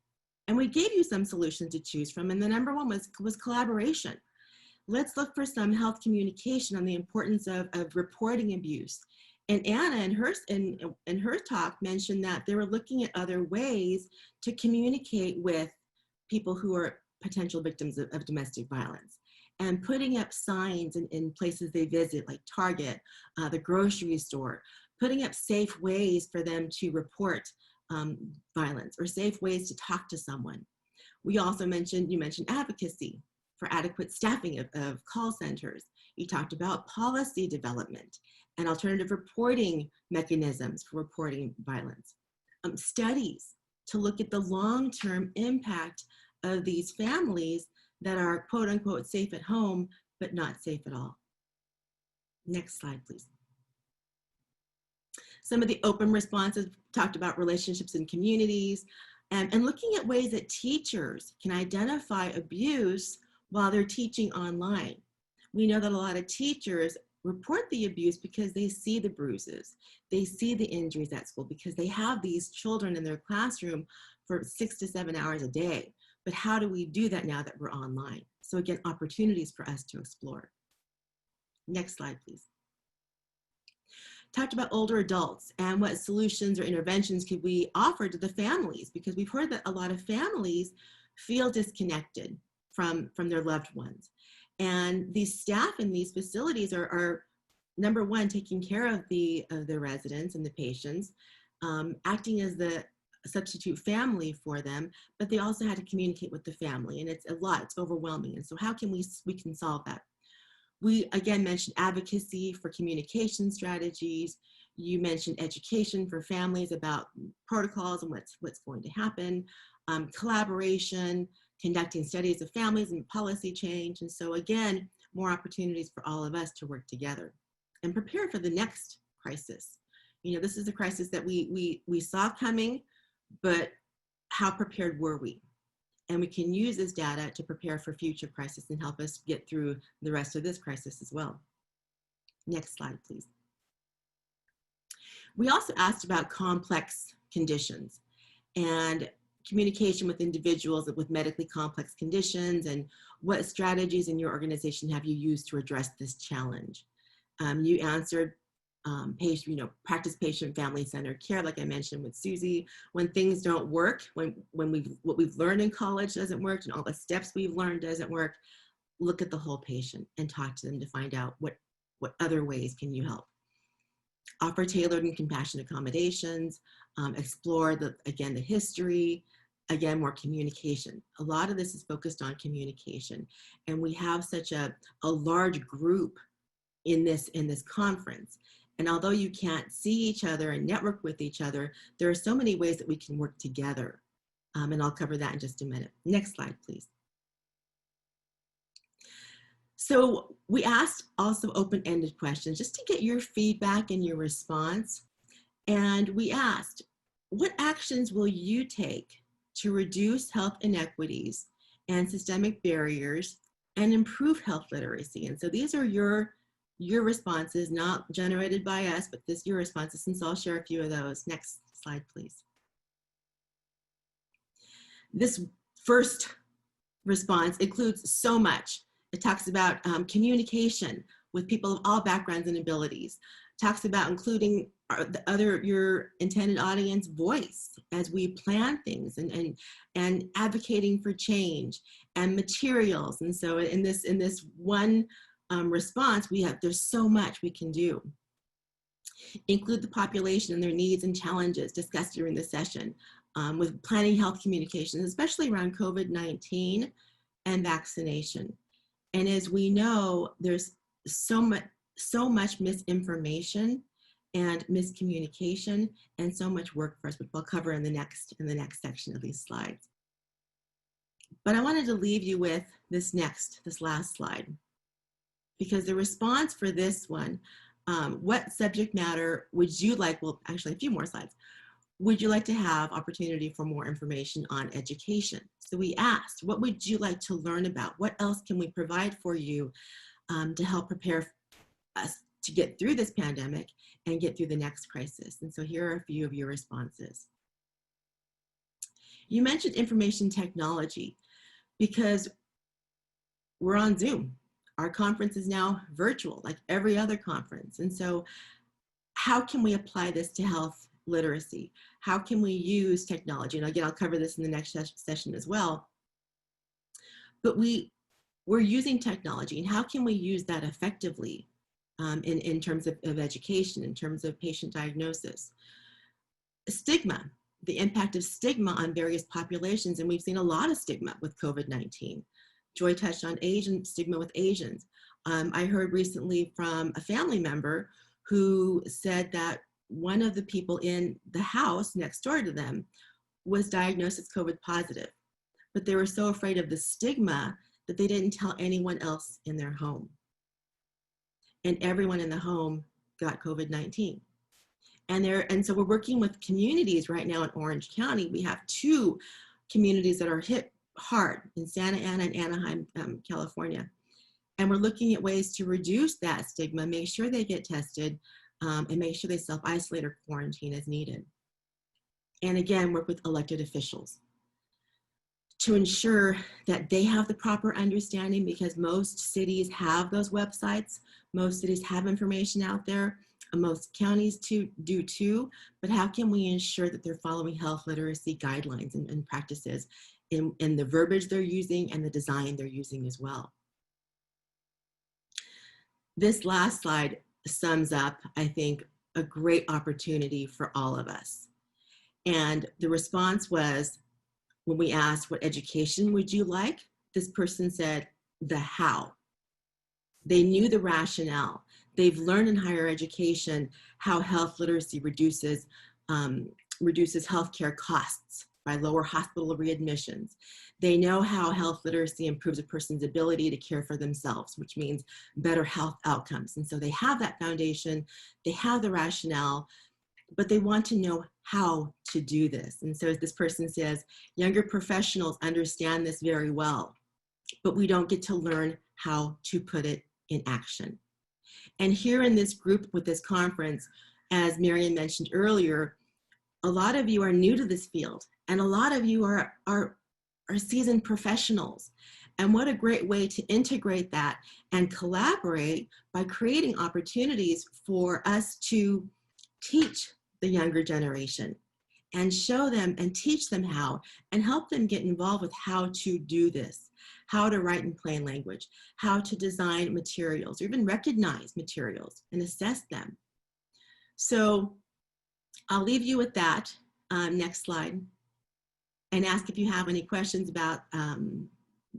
And we gave you some solutions to choose from, and the number one was collaboration. Let's look for some health communication on the importance of reporting abuse. And Anna in her talk mentioned that they were looking at other ways to communicate with people who are potential victims of domestic violence, and putting up signs in places they visit, like Target, the grocery store, putting up safe ways for them to report violence, or safe ways to talk to someone. We also mentioned, you mentioned advocacy for adequate staffing of call centers. You talked about policy development and alternative reporting mechanisms for reporting violence. Studies to look at the long-term impact of these families that are quote unquote safe at home, but not safe at all. Next slide, please. Some of the open responses talked about relationships in communities, and looking at ways that teachers can identify abuse while they're teaching online. We know that a lot of teachers report the abuse because they see the bruises, they see the injuries at school, because they have these children in their classroom for 6 to 7 hours a day. But how do we do that now that we're online? So again, opportunities for us to explore. Next slide, please. Talked about older adults and what solutions or interventions could we offer to the families, because we've heard that a lot of families feel disconnected from their loved ones. And these staff in these facilities are number one, taking care of the residents and the patients, acting as the substitute family for them, but they also had to communicate with the family, and it's a lot, it's overwhelming. And so how can we can solve that? We again mentioned advocacy for communication strategies. You mentioned education for families about protocols and what's going to happen, collaboration, conducting studies of families and policy change. And so again, more opportunities for all of us to work together and prepare for the next crisis. This is a crisis that we saw coming, but how prepared were we? And we can use this data to prepare for future crises and help us get through the rest of this crisis as well. Next slide, please. We also asked about complex conditions and communication with individuals with medically complex conditions, and what strategies in your organization have you used to address this challenge? You answered practice patient family-centered care, like I mentioned with Susie. When things don't work, when what we've learned in college doesn't work, and all the steps we've learned doesn't work, look at the whole patient and talk to them to find out what other ways can you help. Offer tailored and compassionate accommodations, explore the history, again, more communication. A lot of this is focused on communication, and we have such a large group in this conference. And although you can't see each other and network with each other, there are so many ways that we can work together. And I'll cover that in just a minute. Next slide, please. So we asked also open-ended questions just to get your feedback and your response. And we asked, what actions will you take to reduce health inequities and systemic barriers and improve health literacy? And so these are your responses, not generated by us, but your responses, and so I'll share a few of those. Next slide, please. This first response includes so much. It talks about communication with people of all backgrounds and abilities. It talks about including your intended audience voice as we plan things, and advocating for change and materials. And so in this one response, there's so much we can do. Include the population and their needs and challenges discussed during the session, with planning health communications, especially around COVID-19 and vaccination. And as we know, there's so much misinformation and miscommunication, and so much work for us, which we'll cover in the next section of these slides. But I wanted to leave you with this last slide, because the response for this one, what subject matter would you like, well, actually a few more slides, would you like to have opportunity for more information on education? So we asked, what would you like to learn about? What else can we provide for you to help prepare us to get through this pandemic and get through the next crisis? And so here are a few of your responses. You mentioned information technology because we're on Zoom. Our conference is now virtual, like every other conference. And so how can we apply this to health literacy? How can we use technology? And again, I'll cover this in the next session as well. But we're using technology, and how can we use that effectively in terms of education, in terms of patient diagnosis? Stigma, the impact of stigma on various populations, and we've seen a lot of stigma with COVID-19. Joy touched on Asian stigma with Asians. I heard recently from a family member who said that one of the people in the house next door to them was diagnosed as COVID positive, but they were so afraid of the stigma that they didn't tell anyone else in their home. And everyone in the home got COVID-19. And so we're working with communities right now in Orange County. We have 2 communities that are hit hard in Santa Ana and Anaheim, California. And we're looking at ways to reduce that stigma, make sure they get tested, and make sure they self-isolate or quarantine as needed. And again, work with elected officials to ensure that they have the proper understanding, because most cities have those websites, most cities have information out there, and most counties do too, but how can we ensure that they're following health literacy guidelines and practices in the verbiage they're using and the design they're using as well? This last slide sums up, I think, a great opportunity for all of us. And the response was, when we asked, what education would you like? This person said, the how. They knew the rationale. They've learned in higher education how health literacy reduces healthcare costs by lower hospital readmissions. They know how health literacy improves a person's ability to care for themselves, which means better health outcomes. And so they have that foundation, they have the rationale, but they want to know how to do this. And so as this person says, younger professionals understand this very well, but we don't get to learn how to put it in action. And here in this group with this conference, as Marian mentioned earlier, a lot of you are new to this field, and a lot of you are seasoned professionals. And what a great way to integrate that and collaborate by creating opportunities for us to teach the younger generation and show them and teach them how, and help them get involved with how to do this, how to write in plain language, how to design materials, or even recognize materials and assess them. So I'll leave you with that. Next slide. And ask if you have any questions about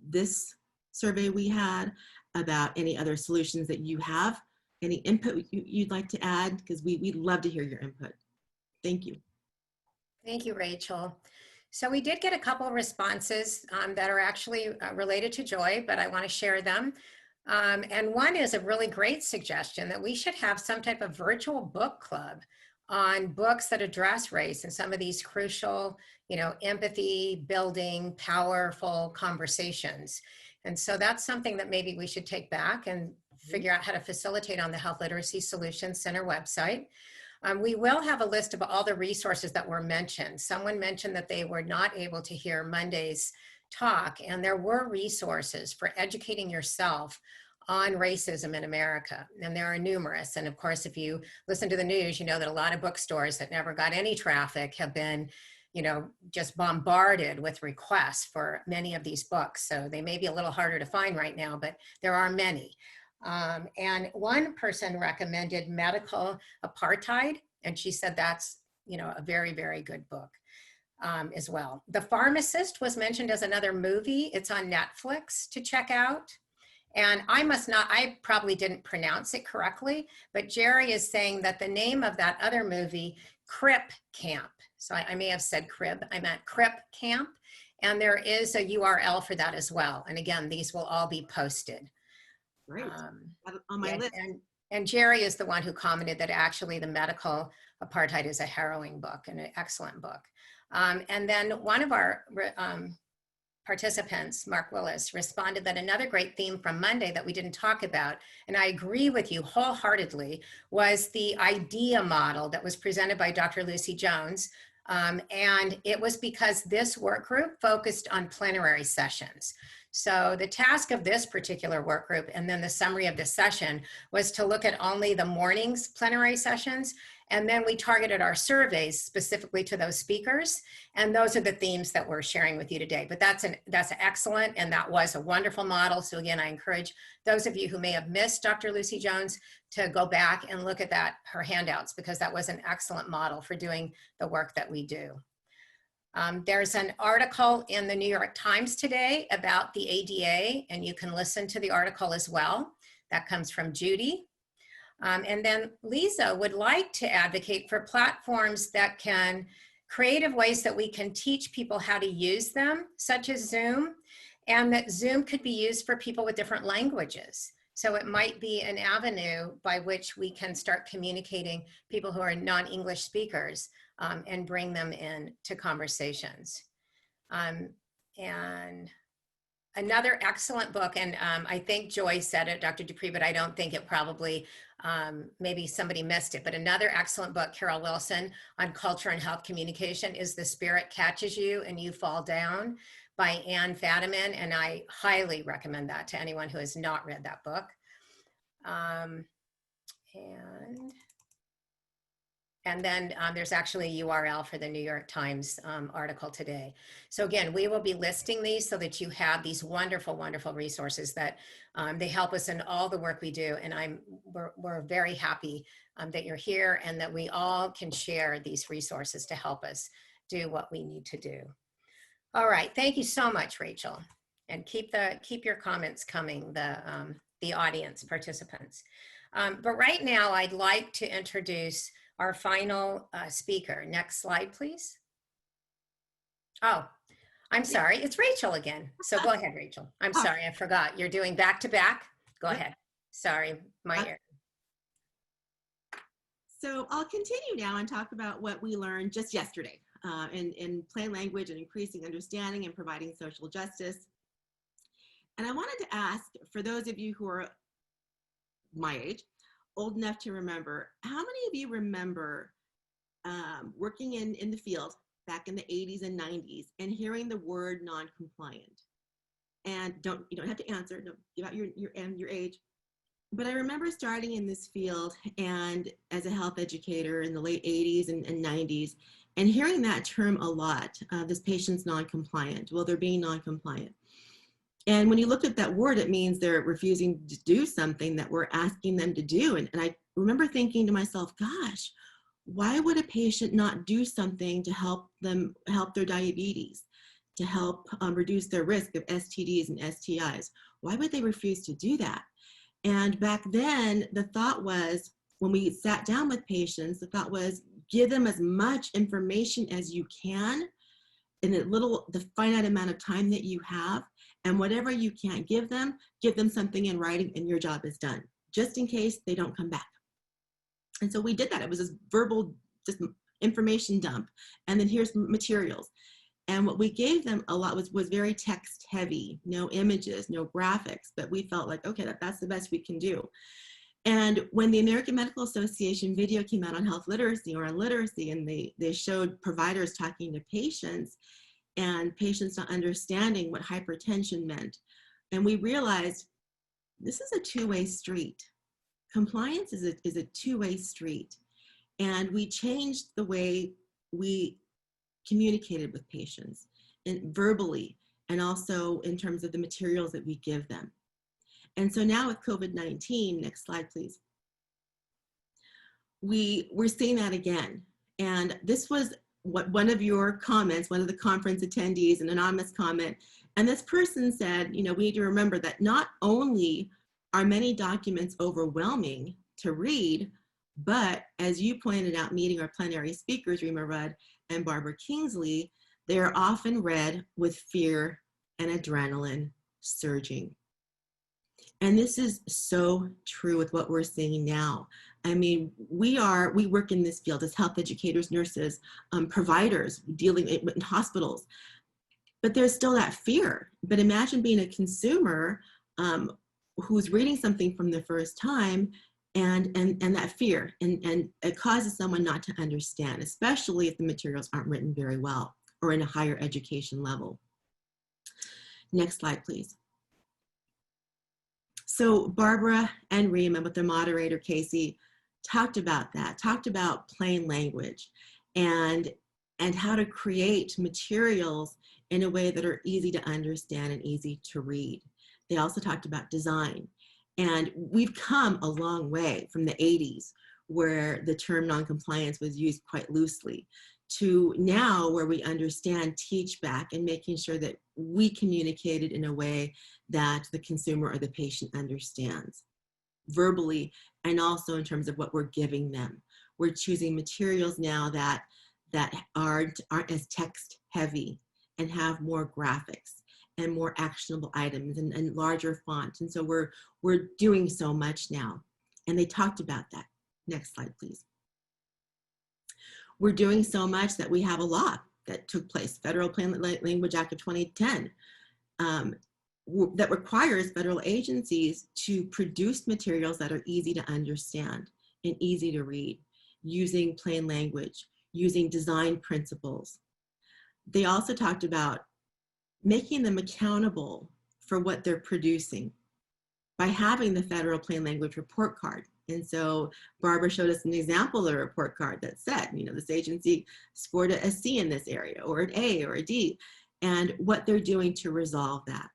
this survey we had, about any other solutions that you have, any input you'd like to add, because we'd love to hear your input. Thank you. Thank you, Rachel. So we did get a couple of responses that are actually related to Joy, but I want to share them. And one is a really great suggestion that we should have some type of virtual book club on books that address race and some of these crucial, empathy building, powerful conversations. And so that's something that maybe we should take back and figure out how to facilitate on the Health Literacy Solutions Center website. We will have a list of all the resources that were mentioned. Someone mentioned that they were not able to hear Monday's talk, and there were resources for educating yourself on racism in America, and there are numerous. And of course, if you listen to the news, you know that a lot of bookstores that never got any traffic have been, just bombarded with requests for many of these books. So they may be a little harder to find right now, but there are many. And one person recommended Medical Apartheid, and she said that's, a very, very good book as well. The Pharmacist was mentioned as another movie. It's on Netflix to check out. And I probably didn't pronounce it correctly, but Jerry is saying that the name of that other movie, Crip Camp. So I may have said crib, I meant Crip Camp. And there is a URL for that as well. And again, these will all be posted. Great. On my list. And Jerry is the one who commented that actually The Medical Apartheid is a harrowing book and an excellent book. And then one of our participants, Mark Willis, responded that another great theme from Monday that we didn't talk about, and I agree with you wholeheartedly, was the idea model that was presented by Dr. Lucy Jones. And it was because this work group focused on plenary sessions. So the task of this particular work group, and then the summary of the session, was to look at only the morning's plenary sessions. And then we targeted our surveys specifically to those speakers. And those are the themes that we're sharing with you today. But that's excellent, and that was a wonderful model. So again, I encourage those of you who may have missed Dr. Lucy Jones to go back and look at her handouts, because that was an excellent model for doing the work that we do. There's an article in the New York Times today about the ADA, and you can listen to the article as well. That comes from Judy. And then Lisa would like to advocate for platforms that can, creative ways that we can teach people how to use them, such as Zoom, and that Zoom could be used for people with different languages. So it might be an avenue by which we can start communicating people who are non-English speakers and bring them in to conversations. And another excellent book, and I think Joy said it, Dr. Dupree, but I don't think it probably, maybe somebody missed it, but another excellent book, Carol Wilson, on culture and health communication is The Spirit Catches You and You Fall Down by Ann Fadiman, and I highly recommend that to anyone who has not read that book. And then there's actually a URL for the New York Times article today. So again, we will be listing these so that you have these wonderful, wonderful resources that they help us in all the work we do. And we're very happy that you're here and that we all can share these resources to help us do what we need to do. All right, thank you so much, Rachel. And keep your comments coming, the audience participants. But right now, I'd like to introduce our final speaker. Next slide, please. Oh, I'm sorry, it's Rachel again. So go ahead, Rachel. I'm sorry, I forgot. You're doing back-to-back? Go ahead. Sorry, my error. So I'll continue now and talk about what we learned just yesterday in plain language and increasing understanding and providing social justice. And I wanted to ask, for those of you who are my age, old enough to remember, how many of you remember working in the field back in the 80s and 90s and hearing the word non-compliant? And you don't have to answer, don't give out your age. But I remember starting in this field and as a health educator in the late 80s and 90s and hearing that term a lot, this patient's non-compliant. Well, they're being non-compliant. And when you look at that word, it means they're refusing to do something that we're asking them to do. And I remember thinking to myself, gosh, why would a patient not do something to help their diabetes, to help reduce their risk of STDs and STIs? Why would they refuse to do that? And back then, the thought was, when we sat down with patients, the thought was, give them as much information as you can in the finite amount of time that you have. And whatever you can't give them something in writing and your job is done, just in case they don't come back. And so we did that. It was this verbal, just information dump. And then here's materials. And what we gave them a lot was very text heavy, no images, no graphics, but we felt like, okay, that's the best we can do. And when the American Medical Association video came out on health literacy or on literacy, and they showed providers talking to patients and patients not understanding what hypertension meant. And we realized this is a two-way street. Compliance is a two-way street. And we changed the way we communicated with patients, and verbally, and also in terms of the materials that we give them. And so now with COVID-19, next slide, please. We're seeing that again. And this was one of your comments, one of the conference attendees, an anonymous comment, and this person said, we need to remember that not only are many documents overwhelming to read, but as you pointed out, meeting our plenary speakers, Rima Rudd and Barbara Kingsley, they are often read with fear and adrenaline surging. And this is so true with what we're seeing now. I mean, we work in this field as health educators, nurses, providers, dealing in hospitals, but there's still that fear. But imagine being a consumer who's reading something from the first time, and that fear, and it causes someone not to understand, especially if the materials aren't written very well or in a higher education level. Next slide, please. So Barbara and Rima, with their moderator, Casey, talked about that, talked about plain language and how to create materials in a way that are easy to understand and easy to read. They also talked about design. And we've come a long way from the 80s, where the term noncompliance was used quite loosely, to now where we understand teach back and making sure that we communicate it in a way that the consumer or the patient understands verbally, and also in terms of what we're giving them. We're choosing materials now that aren't as text heavy and have more graphics and more actionable items and larger fonts. And so we're doing so much now. And they talked about that. Next slide, please. We're doing so much that we have a law that took place, Federal Plain Language Act of 2010, that requires federal agencies to produce materials that are easy to understand and easy to read, using plain language, using design principles. They also talked about making them accountable for what they're producing by having the Federal Plain Language Report Card. And so Barbara showed us an example of a report card that said, this agency scored a C in this area, or an A or a D, and what they're doing to resolve that.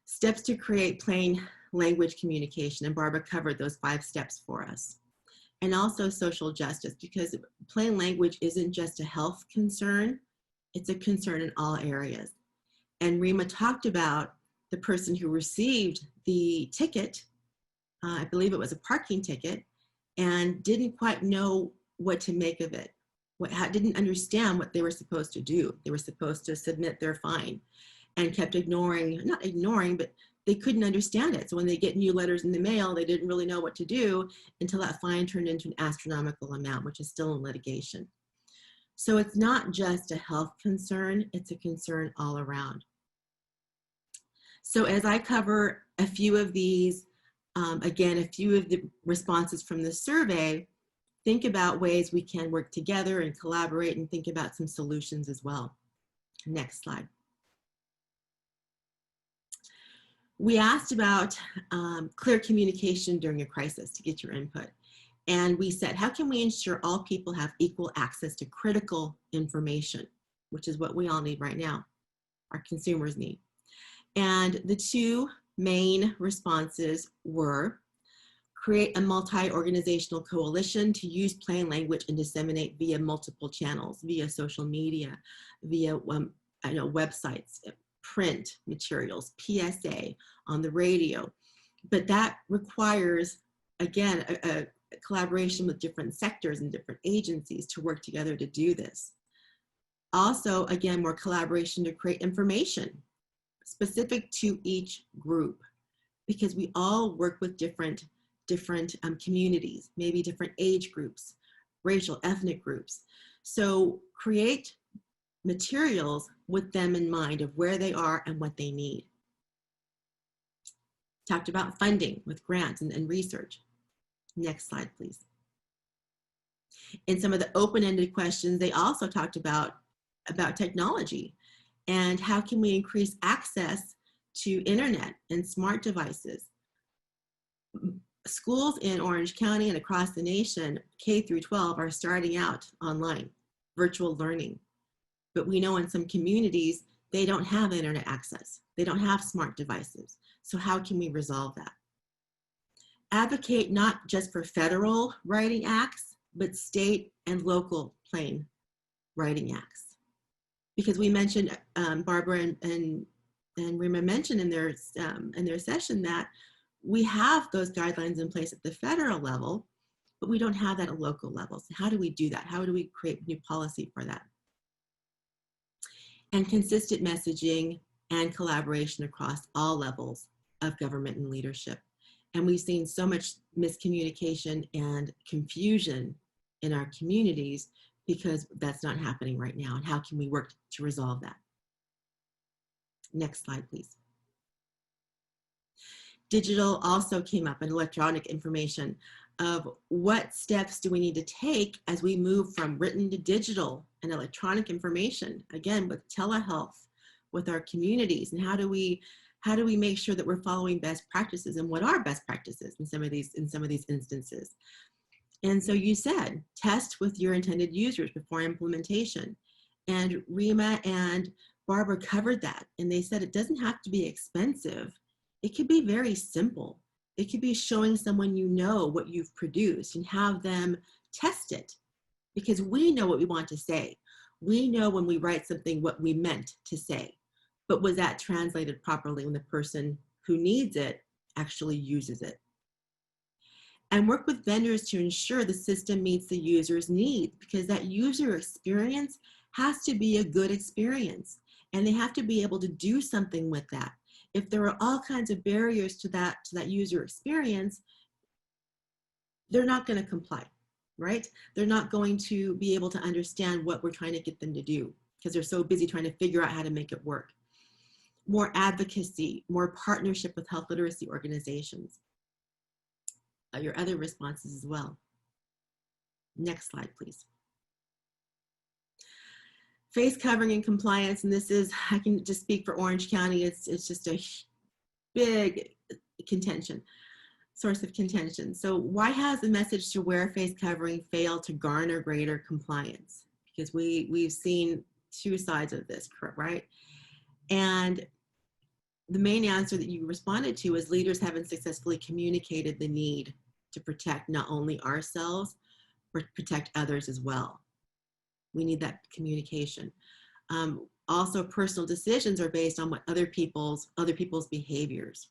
Steps to create plain language communication, and Barbara covered those 5 steps for us. And also social justice, because plain language isn't just a health concern, it's a concern in all areas. And Rima talked about the person who received the ticket, I believe it was a parking ticket, and didn't quite know what to make of it. Didn't understand what they were supposed to do. They were supposed to submit their fine, and kept not ignoring, but they couldn't understand it. So when they get new letters in the mail, they didn't really know what to do until that fine turned into an astronomical amount, which is still in litigation. So it's not just a health concern, it's a concern all around. So as I cover a few of these, again, a few of the responses from the survey, think about ways we can work together and collaborate, and think about some solutions as well. Next slide. We asked about clear communication during a crisis to get your input. And we said, how can we ensure all people have equal access to critical information, which is what we all need right now, our consumers need. And the 2 main responses were create a multi-organizational coalition to use plain language and disseminate via multiple channels, via social media, via websites, print materials, PSA, on the radio. But that requires, again, a collaboration with different sectors and different agencies to work together to do this. Also, again, more collaboration to create information specific to each group, because we all work with different communities, maybe different age groups, racial, ethnic groups. So create materials with them in mind of where they are and what they need. Talked about funding with grants and research. Next slide, please. In some of the open-ended questions, they also talked about technology and how can we increase access to internet and smart devices. Schools in Orange County and across the nation, K through 12, are starting out online, virtual learning. But we know in some communities, they don't have internet access. They don't have smart devices. So how can we resolve that? Advocate not just for federal writing acts, but state and local plain writing acts. Because we mentioned, Barbara and Rima mentioned in their session that we have those guidelines in place at the federal level, but we don't have that at local levels. How do we do that? How do we create new policy for that? And consistent messaging and collaboration across all levels of government and leadership. And we've seen so much miscommunication and confusion in our communities because that's not happening right now. And how can we work to resolve that? Next slide, please. Digital also came up, and electronic information of what steps do we need to take as we move from written to digital and electronic information, again, with telehealth, with our communities, and how do we make sure that we're following best practices, and what are best practices in some of these instances. And so you said, test with your intended users before implementation. And Rima and Barbara covered that, and they said it doesn't have to be expensive. It could be very simple. It could be showing someone you know what you've produced and have them test it, because we know what we want to say. We know when we write something what we meant to say, but was that translated properly when the person who needs it actually uses it? And work with vendors to ensure the system meets the user's needs, because that user experience has to be a good experience, and they have to be able to do something with that. If there are all kinds of barriers to that user experience, they're not going to comply, right? They're not going to be able to understand what we're trying to get them to do because they're so busy trying to figure out how to make it work. More advocacy, more partnership with health literacy organizations. Your other responses as well. Next slide, please. Face covering and compliance, and this is, I can just speak for Orange County, it's just a big contention, source of contention. So why has the message to wear face covering failed to garner greater compliance? Because we've seen two sides of this, right? And the main answer that you responded to is leaders haven't successfully communicated the need to protect not only ourselves, but protect others as well. We need that communication. Also, personal decisions are based on what other people's behaviors.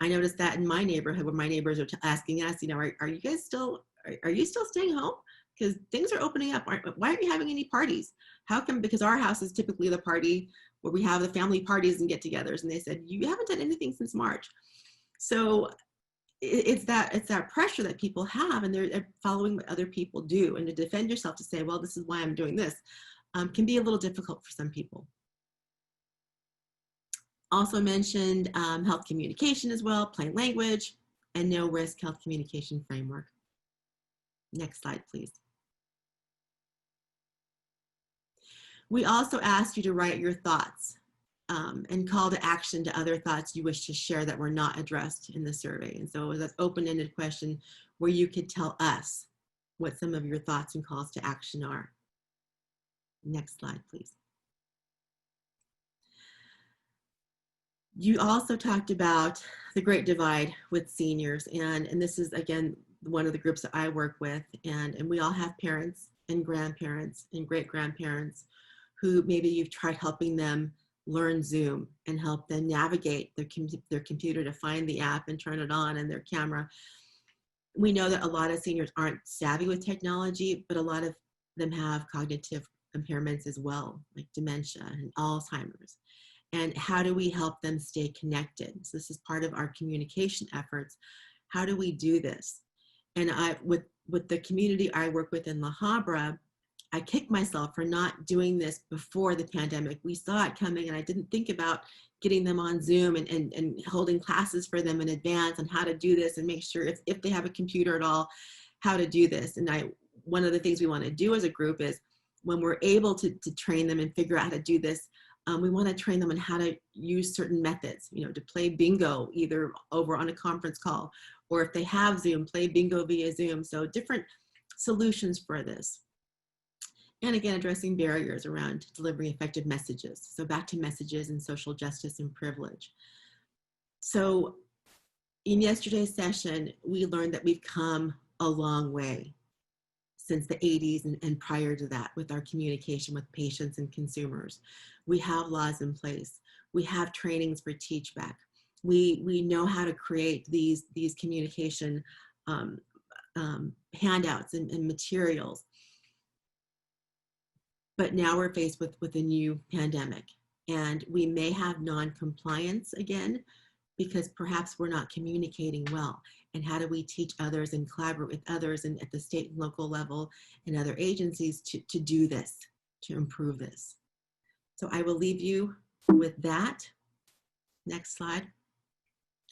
I noticed that in my neighborhood, where my neighbors are asking us, you know, are you guys still, are you still staying home? Because things are opening up. Why aren't you having any parties? How come? Because our house is typically the party where we have the family parties and get-togethers. And they said, you haven't done anything since March. So it's that pressure that people have, and they're following what other people do. And to defend yourself, to say, well, this is why I'm doing this, can be a little difficult for some people. Also mentioned health communication as well, plain language, and no risk health communication framework. Next slide, please. We also asked you to write your thoughts and call to action to other thoughts you wish to share that were not addressed in the survey. And so it was an open-ended question where you could tell us what some of your thoughts and calls to action are. Next slide, please. You also talked about the great divide with seniors. And this is, again, one of the groups that I work with. And we all have parents and grandparents and great-grandparents who maybe you've tried helping them learn Zoom and help them navigate their computer to find the app and turn it on, and their camera. We know that a lot of seniors aren't savvy with technology, but a lot of them have cognitive impairments as well, like dementia and Alzheimer's. And how do we help them stay connected? So this is part of our communication efforts. How do we do this? And with the community I work with in La Habra, I kick myself for not doing this before the pandemic. We saw it coming, and I didn't think about getting them on Zoom and holding classes for them in advance on how to do this and make sure if they have a computer at all, how to do this. And one of the things we want to do as a group is when we're able to train them and figure out how to do this, we want to train them on how to use certain methods, you know, to play bingo either over on a conference call, or if they have Zoom, play bingo via Zoom. So different solutions for this. And again, addressing barriers around delivering effective messages. So back to messages and social justice and privilege. So in yesterday's session, we learned that we've come a long way since the 80s and prior to that with our communication with patients and consumers. We have laws in place. We have trainings for teach back. We know how to create these communication handouts and materials. But now we're faced with a new pandemic, and we may have non-compliance again because perhaps we're not communicating well. And how do we teach others and collaborate with others and at the state and local level and other agencies to do this, to improve this? So I will leave you with that. Next slide.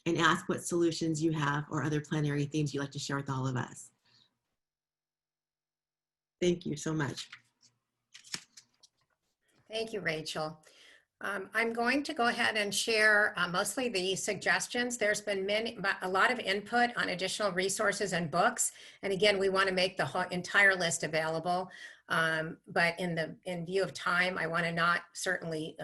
And ask what solutions you have or other plenary themes you'd like to share with all of us. Thank you so much. Thank you, Rachel. I'm going to go ahead and share mostly the suggestions. There's been a lot of input on additional resources and books. And again, we want to make the whole entire list available. But in view of time, I want to not certainly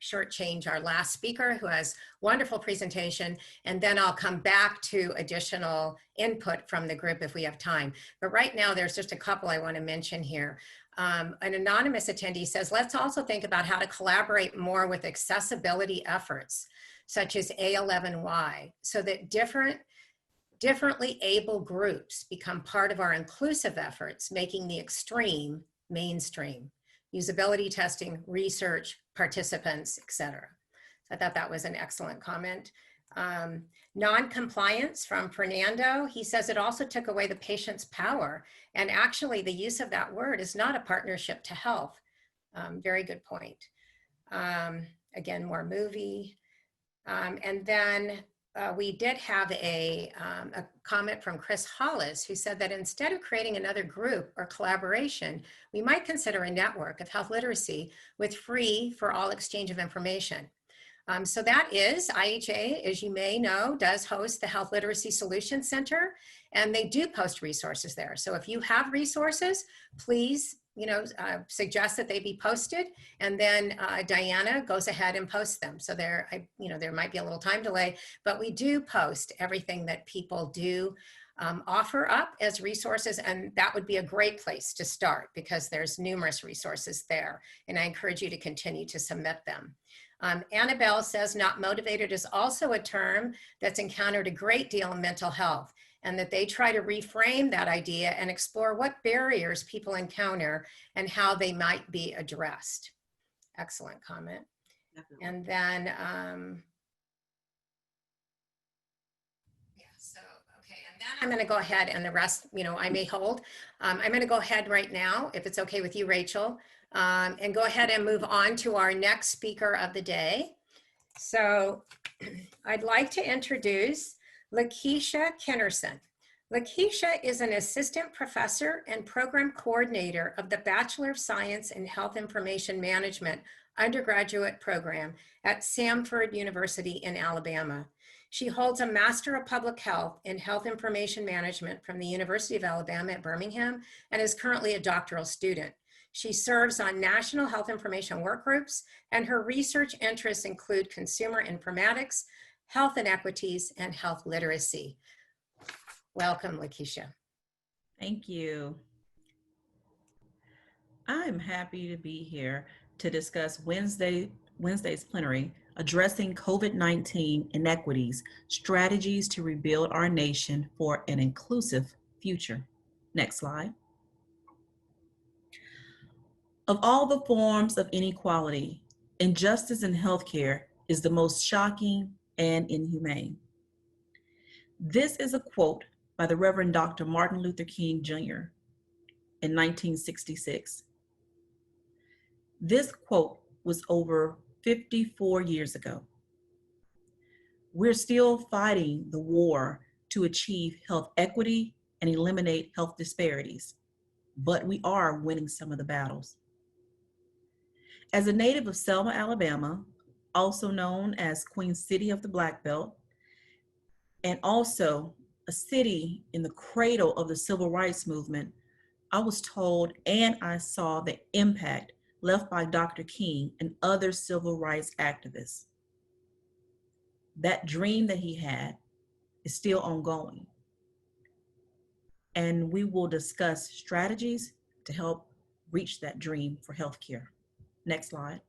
shortchange our last speaker who has wonderful presentation. And then I'll come back to additional input from the group if we have time. But right now, there's just a couple I want to mention here. An anonymous attendee says, let's also think about how to collaborate more with accessibility efforts, such as A11Y, so that differently able groups become part of our inclusive efforts, making the extreme mainstream. Usability testing, research, participants, etc. So I thought that was an excellent comment. Non-compliance from Fernando, he says it also took away the patient's power. And actually the use of that word is not a partnership to health. Very good point. Again, more movie. And then we did have a comment from Chris Hollis, who said that instead of creating another group or collaboration, we might consider a network of health literacy with free for all exchange of information. So that is, IHA, as you may know, does host the Health Literacy Solutions Center, and they do post resources there. So if you have resources, please, suggest that they be posted, and then Diana goes ahead and posts them. So there might be a little time delay, but we do post everything that people do offer up as resources, and that would be a great place to start because there's numerous resources there, and I encourage you to continue to submit them. Annabelle says not motivated is also a term that's encountered a great deal in mental health, and that they try to reframe that idea and explore what barriers people encounter and how they might be addressed. Excellent comment. Definitely. And then, I'm going to go ahead, and the rest, I may hold. I'm going to go ahead right now, if it's okay with you, Rachel, and go ahead and move on to our next speaker of the day. So I'd like to introduce Lakeisha Kinnerson. Lakeisha is an assistant professor and program coordinator of the Bachelor of Science in Health Information Management undergraduate program at Samford University in Alabama. She holds a Master of Public Health in Health Information Management from the University of Alabama at Birmingham and is currently a doctoral student. She serves on national health information workgroups, and her research interests include consumer informatics, health inequities, and health literacy. Welcome, Lakeisha. Thank you. I'm happy to be here to discuss Wednesday's plenary, addressing COVID-19 inequities, strategies to rebuild our nation for an inclusive future. Next slide. Of all the forms of inequality, injustice in healthcare is the most shocking and inhumane. This is a quote by the Reverend Dr. Martin Luther King Jr. in 1966. This quote was over 54 years ago. We're still fighting the war to achieve health equity and eliminate health disparities, but we are winning some of the battles. As a native of Selma, Alabama, also known as Queen City of the Black Belt, and also a city in the cradle of the civil rights movement, I was told and I saw the impact left by Dr. King and other civil rights activists. That dream that he had is still ongoing. and we will discuss strategies to help reach that dream for healthcare. Next slide.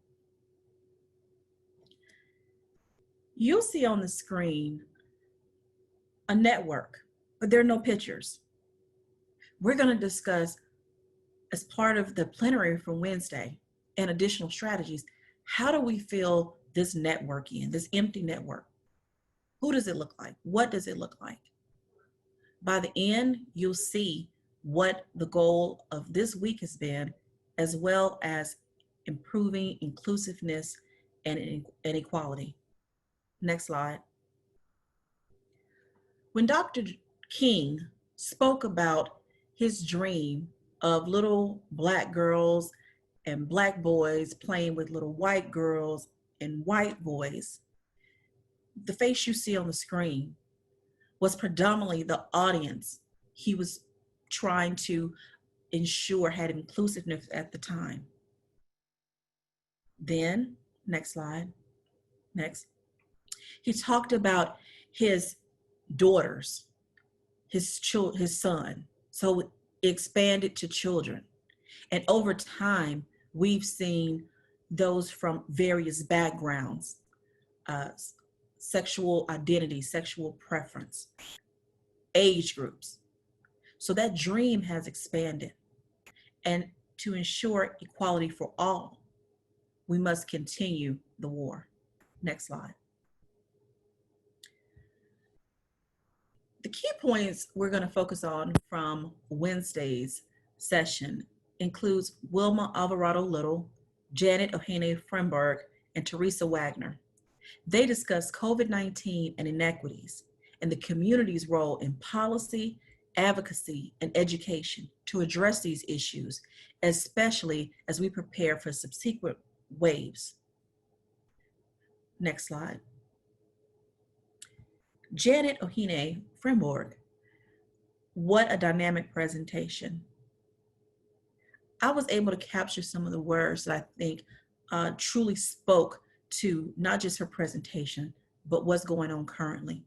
You'll see on the screen a network, but there are no pictures. We're going to discuss, as part of the plenary for Wednesday and additional strategies, how do we fill this network in, this empty network? Who does it look like? What does it look like? By the end, you'll see what the goal of this week has been, as well as improving inclusiveness and equality. Next slide. When Dr. King spoke about his dream of little Black girls and Black boys playing with little white girls and white boys, the face you see on the screen was predominantly the audience he was trying to ensure had inclusiveness at the time. Then, next slide, next. He talked about his daughters, his son. So it expanded to children. And over time, we've seen those from various backgrounds, sexual identity, sexual preference, age groups. So that dream has expanded. And to ensure equality for all, we must continue the war. Next slide. The key points we're going to focus on from Wednesday's session includes Wilma Alvarado-Little, Janet Ohene-Fremberg, and Teresa Wagner. They discuss COVID-19 and inequities and the community's role in policy, advocacy, and education to address these issues, especially as we prepare for subsequent waves. Next slide. Janet Ohene-Fremberg, what a dynamic presentation. I was able to capture some of the words that I think truly spoke to not just her presentation, but what's going on currently.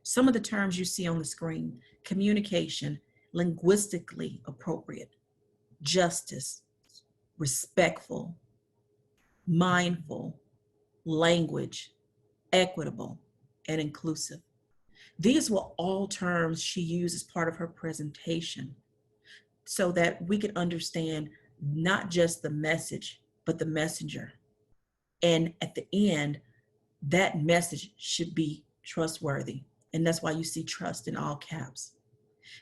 Some of the terms you see on the screen: communication, linguistically appropriate, justice, respectful, mindful, language, equitable, and inclusive. These were all terms she used as part of her presentation so that we could understand not just the message, but the messenger. And at the end, that message should be trustworthy. And that's why you see trust in all caps.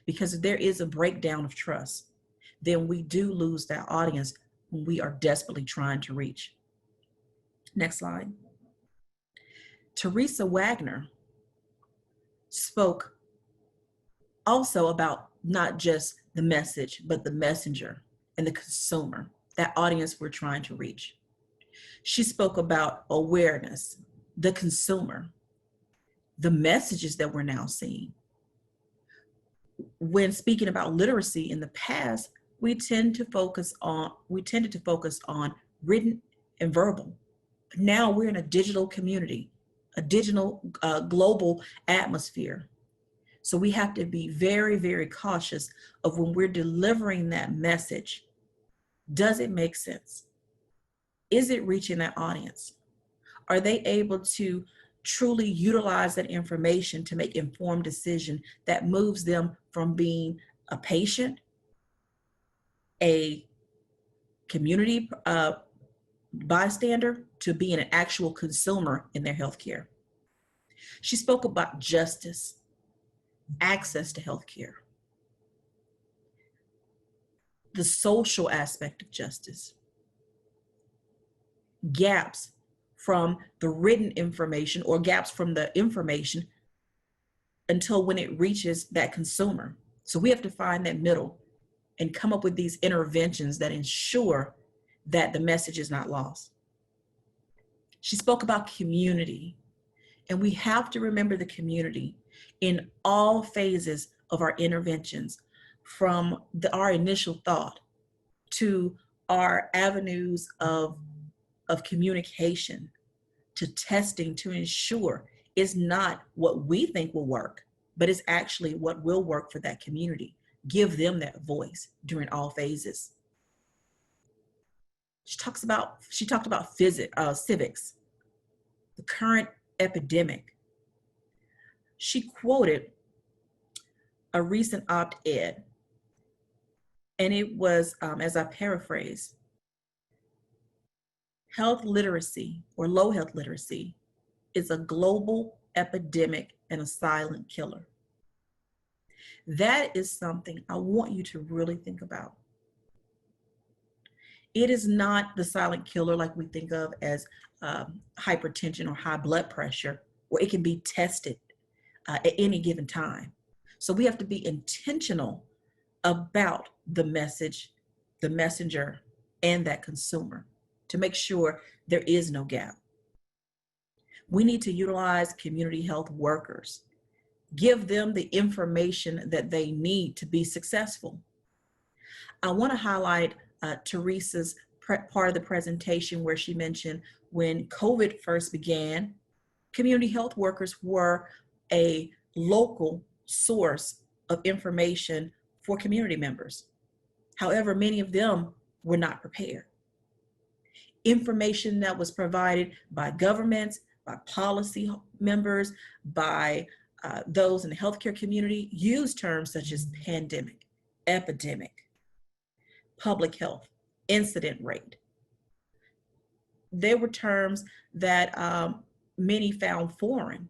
Because if there is a breakdown of trust, then we do lose that audience when we are desperately trying to reach. Next slide. Teresa Wagner spoke also about not just the message, but the messenger and the consumer, that audience we're trying to reach. She spoke about awareness, the consumer, the messages that we're now seeing. When speaking about literacy in the past, we tended to focus on written and verbal. Now we're in a digital community, a digital global atmosphere. So we have to be very, very cautious of when we're delivering that message. Does it make sense? Is it reaching that audience? Are they able to truly utilize that information to make informed decision that moves them from being a patient, a community bystander, to being an actual consumer in their healthcare? She spoke about justice, access to healthcare, the social aspect of justice, gaps from the written information or gaps from the information until when it reaches that consumer. So we have to find that middle and come up with these interventions that ensure that the message is not lost. She spoke about community, and we have to remember the community in all phases of our interventions, from our initial thought to our avenues of communication, to testing, to ensure it's not what we think will work, but it's actually what will work for that community. Give them that voice during all phases. She talked about civics, the current epidemic. She quoted a recent op-ed, and it was, as I paraphrase, health literacy or low health literacy is a global epidemic and a silent killer. That is something I want you to really think about. It is not the silent killer like we think of as hypertension or high blood pressure, where it can be tested at any given time. So we have to be intentional about the message, the messenger, and that consumer to make sure there is no gap. We need to utilize community health workers, give them the information that they need to be successful. I want to highlight Teresa's part of the presentation where she mentioned when COVID first began, community health workers were a local source of information for community members. However, many of them were not prepared. Information that was provided by governments, by policy members, by those in the healthcare community used terms such as pandemic, epidemic, public health, incident rate. They were terms that many found foreign.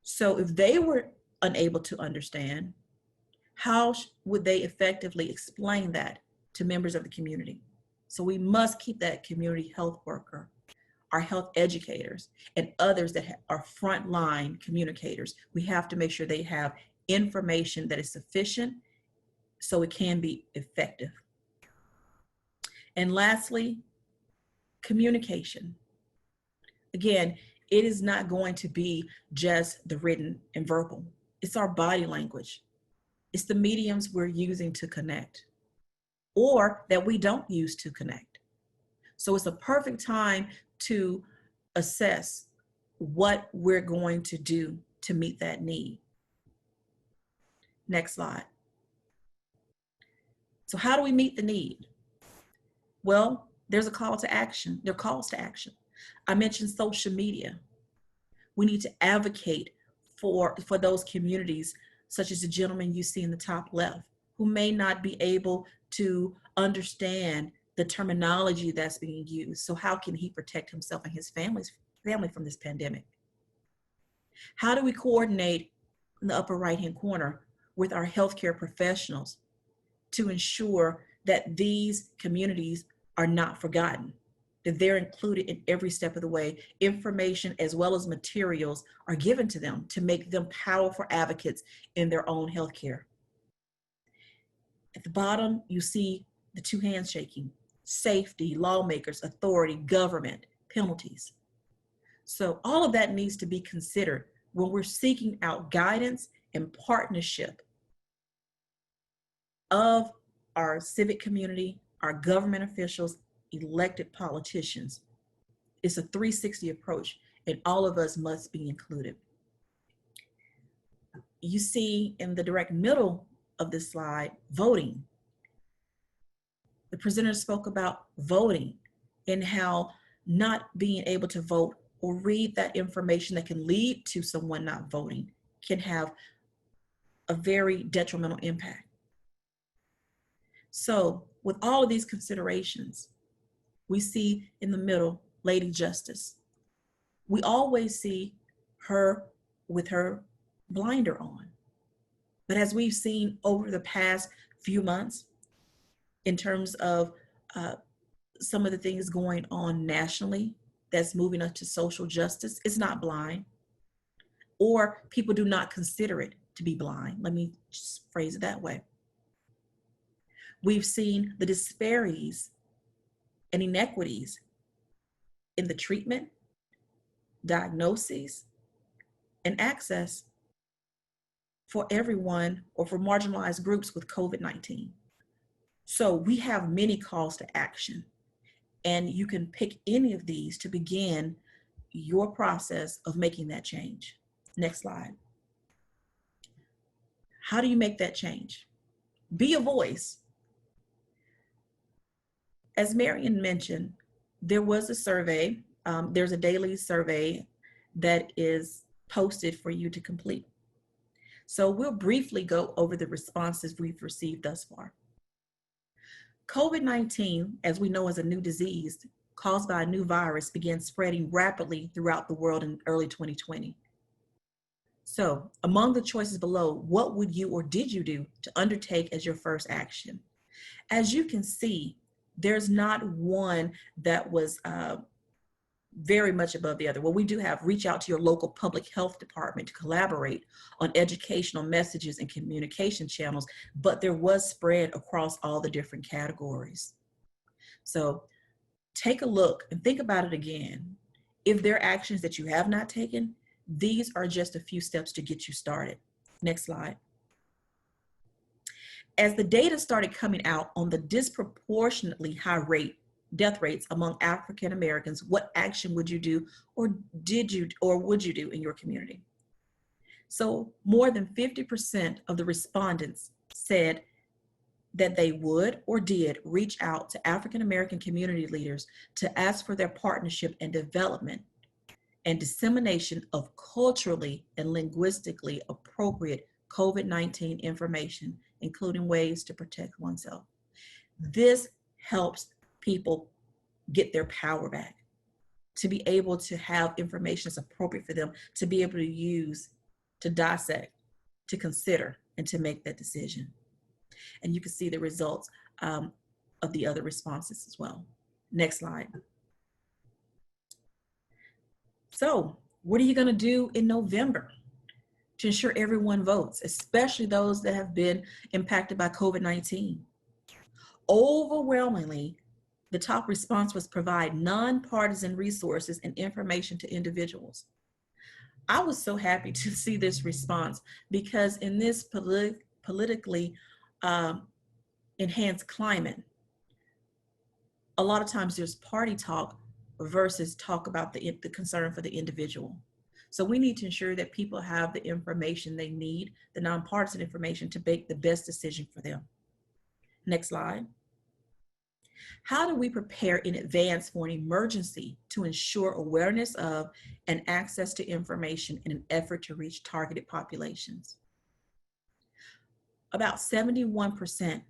So if they were unable to understand, how would they effectively explain that to members of the community? So we must keep that community health worker, our health educators, and others that are frontline communicators. We have to make sure they have information that is sufficient so it can be effective. And lastly, communication. Again, it is not going to be just the written and verbal. It's our body language. It's the mediums we're using to connect or that we don't use to connect. So it's a perfect time to assess what we're going to do to meet that need. Next slide. So how do we meet the need? Well, there's a call to action. There are calls to action. I mentioned social media. We need to advocate for those communities, such as the gentleman you see in the top left, who may not be able to understand the terminology that's being used. So how can he protect himself and his family from this pandemic? How do we coordinate in the upper right-hand corner with our healthcare professionals to ensure that these communities are not forgotten, that they're included in every step of the way? Information as well as materials are given to them to make them powerful advocates in their own healthcare. At the bottom, you see the two hands shaking: safety, lawmakers, authority, government, penalties. So all of that needs to be considered when we're seeking out guidance and partnership of our civic community, our government officials, elected politicians. It's a 360 approach, and all of us must be included. You see in the direct middle of this slide, voting. The presenter spoke about voting and how not being able to vote or read that information that can lead to someone not voting can have a very detrimental impact. So with all of these considerations, we see in the middle, Lady Justice. We always see her with her blinder on. But as we've seen over the past few months, in terms of some of the things going on nationally that's moving us to social justice, it's not blind, or people do not consider it to be blind. Let me just phrase it that way. We've seen the disparities and inequities in the treatment, diagnoses, and access for everyone or for marginalized groups with COVID-19. So we have many calls to action, and you can pick any of these to begin your process of making that change. Next slide. How do you make that change? Be a voice. As Marion mentioned, there was a survey. There's a daily survey that is posted for you to complete. So we'll briefly go over the responses we've received thus far. COVID-19, as we know, is a new disease caused by a new virus, began spreading rapidly throughout the world in early 2020. So among the choices below, what would you or did you do to undertake as your first action? As you can see, there's not one that was very much above the other. Well, we do have reach out to your local public health department to collaborate on educational messages and communication channels, but there was spread across all the different categories. So take a look and think about it again. If there are actions that you have not taken, these are just a few steps to get you started. Next slide. As the data started coming out on the disproportionately high death rates among African Americans, what action would you do or would you do in your community? So more than 50% of the respondents said that they would or did reach out to African American community leaders to ask for their partnership and development and dissemination of culturally and linguistically appropriate COVID-19 information, including ways to protect oneself. This helps people get their power back, to be able to have information that's appropriate for them, to be able to use, to dissect, to consider, and to make that decision. And you can see the results of the other responses as well. Next slide. So what are you going to do in November to ensure everyone votes, especially those that have been impacted by COVID-19? Overwhelmingly, the top response was provide nonpartisan resources and information to individuals. I was so happy to see this response because in this politically enhanced climate, a lot of times there's party talk versus talk about the concern for the individual. So we need to ensure that people have the information they need, the nonpartisan information, to make the best decision for them. Next slide. How do we prepare in advance for an emergency to ensure awareness of and access to information in an effort to reach targeted populations? About 71%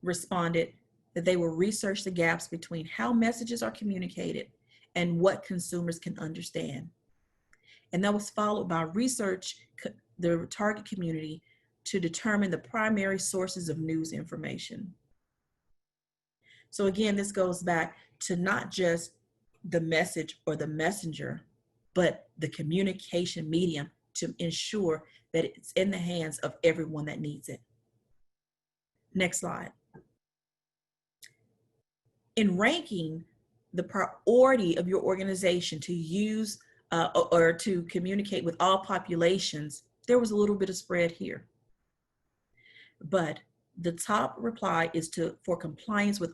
responded that they will research the gaps between how messages are communicated and what consumers can understand. And that was followed by research the target community to determine the primary sources of news information. So again, this goes back to not just the message or the messenger, but the communication medium to ensure that it's in the hands of everyone that needs it. Next slide. In ranking the priority of your organization to use or to communicate with all populations, there was a little bit of spread here. But the top reply is for compliance with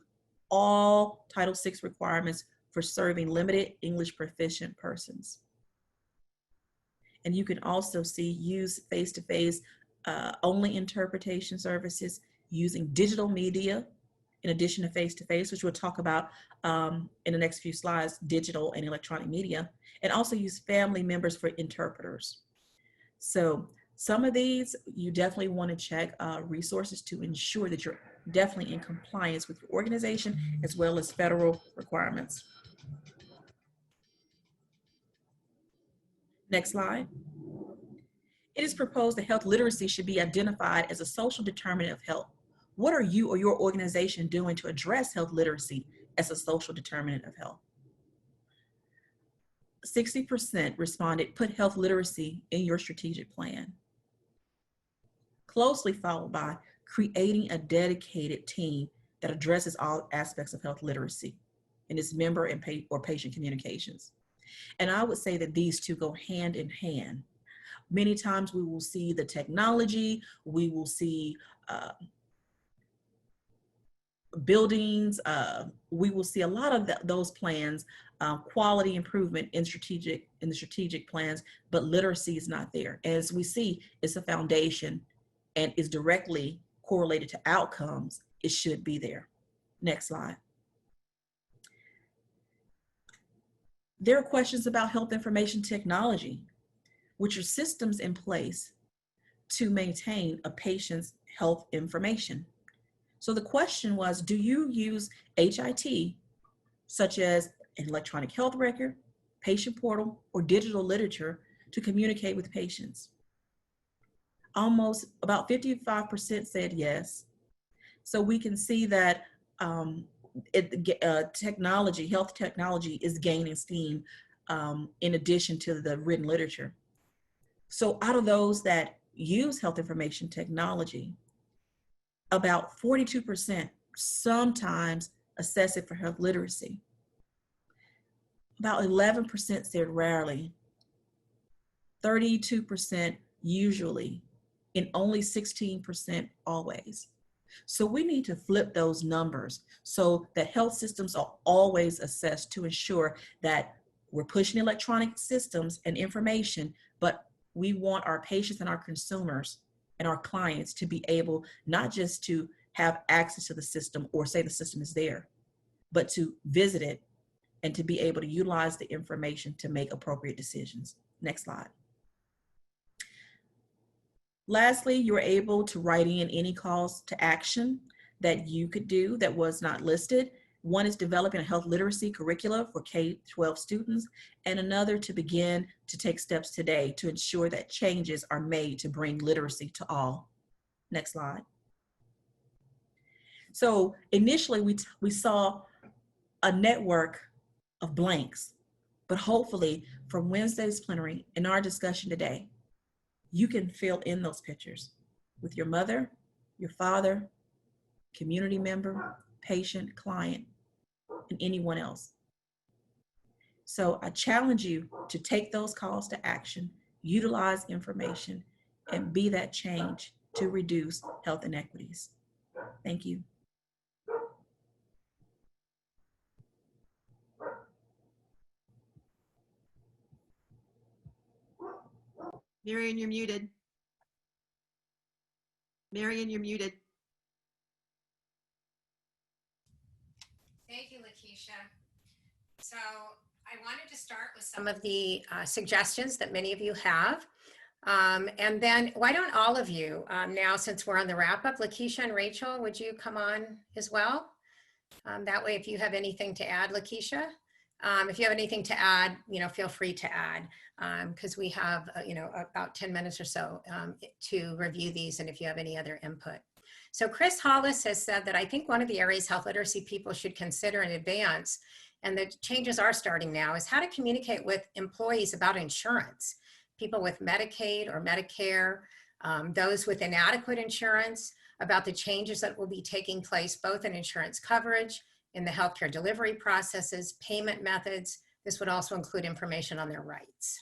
all Title VI requirements for serving limited English proficient persons. And you can also see use face-to-face only interpretation services, using digital media in addition to face-to-face, which we'll talk about in the next few slides, digital and electronic media, and also use family members for interpreters. So some of these, you definitely want to check resources to ensure that you're definitely in compliance with your organization as well as federal requirements. Next slide. It is proposed that health literacy should be identified as a social determinant of health. What are you or your organization doing to address health literacy as a social determinant of health? 60% responded, put health literacy in your strategic plan. Closely followed by creating a dedicated team that addresses all aspects of health literacy in its member and patient communications. And I would say that these two go hand in hand. Many times we will see the technology, we will see buildings, we will see a lot of those plans, quality improvement in the strategic plans, but literacy is not there. As we see, it's a foundation and is directly correlated to outcomes, it should be there. Next slide. There are questions about health information technology, which are systems in place to maintain a patient's health information. So the question was, do you use HIT, such as an electronic health record, patient portal, or digital literature to communicate with patients? Almost about 55% said yes. So we can see that technology, health technology is gaining steam in addition to the written literature. So out of those that use health information technology, about 42% sometimes assess it for health literacy. About 11% said rarely, 32% usually, and only 16% always. So we need to flip those numbers so that health systems are always assessed to ensure that we're pushing electronic systems and information, but we want our patients and our consumers and our clients to be able not just to have access to the system or say the system is there, but to visit it and to be able to utilize the information to make appropriate decisions. Next slide. Lastly, you're able to write in any calls to action that you could do that was not listed. One is developing a health literacy curricula for K-12 students, and another to begin to take steps today to ensure that changes are made to bring literacy to all. Next slide. So initially we saw a network of blanks, but hopefully from Wednesday's plenary and our discussion today, you can fill in those pictures with your mother, your father, community member, patient, client, and anyone else. So I challenge you to take those calls to action, utilize information, and be that change to reduce health inequities. Thank you. Marion, you're muted. Marion, you're muted. Thank you, Lakeisha. So I wanted to start with some of the suggestions that many of you have. And then why don't all of you now, since we're on the wrap up, Lakeisha and Rachel, would you come on as well? That way, if you have anything to add, Lakeisha, if you have anything to add, feel free to add, because we have, about 10 minutes or so to review these, and if you have any other input. So Chris Hollis has said that I think one of the areas health literacy people should consider in advance, and the changes are starting now, is how to communicate with employees about insurance, people with Medicaid or Medicare, those with inadequate insurance, about the changes that will be taking place both in insurance coverage, in the healthcare delivery processes, payment methods. This would also include information on their rights.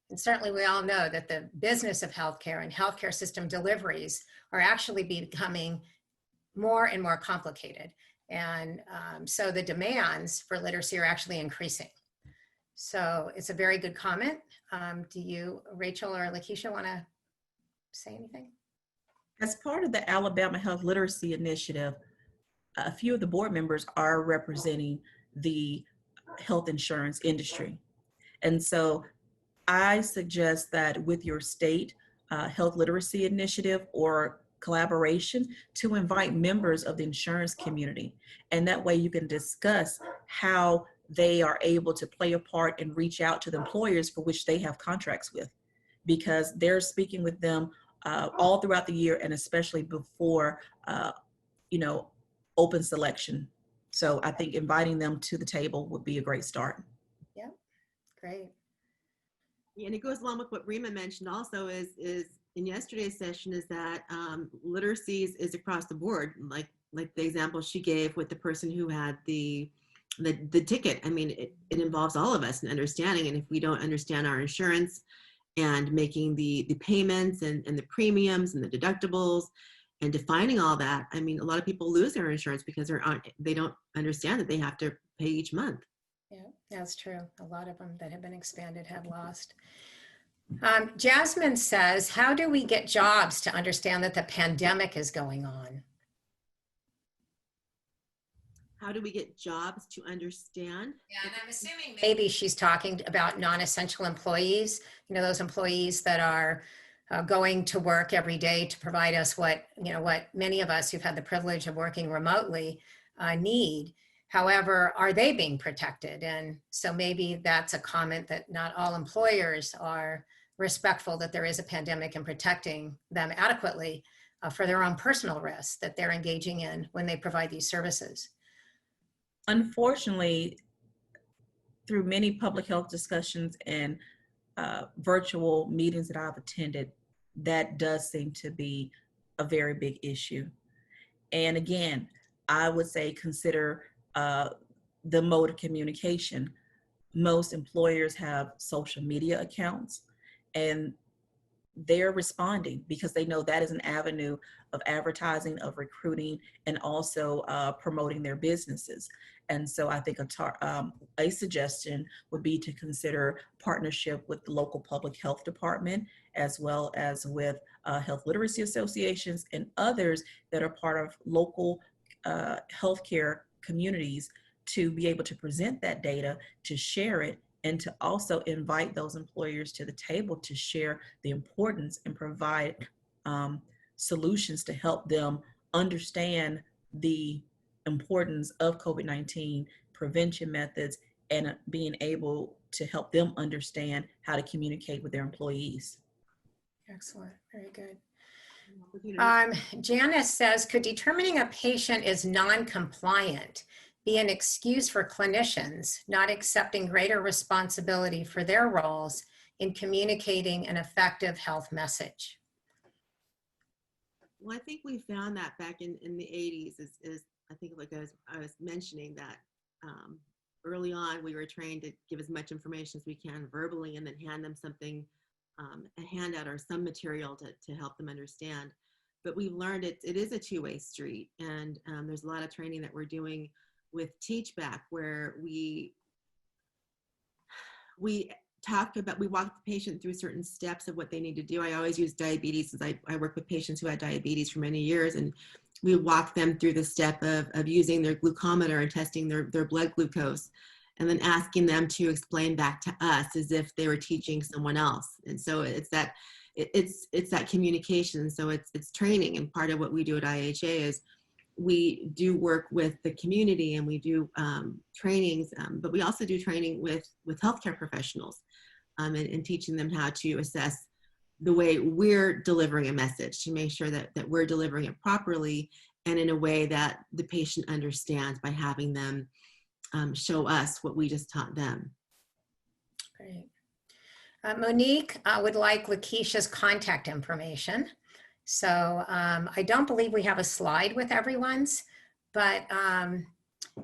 And certainly we all know that the business of healthcare and healthcare system deliveries are actually becoming more and more complicated. And so the demands for literacy are actually increasing. So it's a very good comment. Do you, Rachel or Lakeisha, want to say anything? As part of the Alabama Health Literacy Initiative, a few of the board members are representing the health insurance industry. And so I suggest that with your state health literacy initiative or collaboration to invite members of the insurance community. And that way you can discuss how they are able to play a part and reach out to the employers for which they have contracts with, because they're speaking with them all throughout the year, and especially before, open selection. So I think inviting them to the table would be a great start. Yeah, great. Yeah, and it goes along with what Rima mentioned also is in yesterday's session, is that literacy is across the board, like the example she gave with the person who had the ticket. I mean, it involves all of us in understanding, and if we don't understand our insurance and making the payments and the premiums and the deductibles and defining all that, I mean, a lot of people lose their insurance because they don't understand that they have to pay each month. Yeah, that's true. A lot of them that have been expanded have lost. Jasmine says, how do we get jobs to understand that the pandemic is going on? How do we get jobs to understand? Yeah, and I'm assuming maybe she's talking about non-essential employees, you know, those employees that are going to work every day to provide us what, you know, what many of us who've had the privilege of working remotely need. However, are they being protected? And so maybe that's a comment that not all employers are respectful that there is a pandemic and protecting them adequately for their own personal risks that they're engaging in when they provide these services. Unfortunately, through many public health discussions and virtual meetings that I've attended, that does seem to be a very big issue. And again, I would say consider the mode of communication. Most employers have social media accounts, and they're responding because they know that is an avenue of advertising, of recruiting, and also promoting their businesses. And so I think a suggestion would be to consider partnership with the local public health department, as well as with health literacy associations and others that are part of local healthcare communities, to be able to present that data, to share it, and to also invite those employers to the table to share the importance and provide solutions to help them understand the importance of COVID-19 prevention methods, and being able to help them understand how to communicate with their employees. Excellent, very good. Janice says, could determining a patient is non-compliant be an excuse for clinicians not accepting greater responsibility for their roles in communicating an effective health message? Well, I think we found that back in the 80s is I think, like I was mentioning, that early on we were trained to give as much information as we can verbally and then hand them something, a handout or some material to help them understand. But we've learned it is a two-way street, and there's a lot of training that we're doing with Teach Back, where we walk the patient through certain steps of what they need to do. I always use diabetes, as I work with patients who had diabetes for many years, and we walk them through the step of using their glucometer and testing their blood glucose, and then asking them to explain back to us as if they were teaching someone else. And so it's that communication. So it's training, and part of what we do at IHA is we do work with the community, and we do trainings, but we also do training with healthcare professionals, and teaching them how to assess the way we're delivering a message, to make sure that we're delivering it properly and in a way that the patient understands, by having them show us what we just taught them. Great. Monique would like Lakeisha's contact information. So I don't believe we have a slide with everyone's, but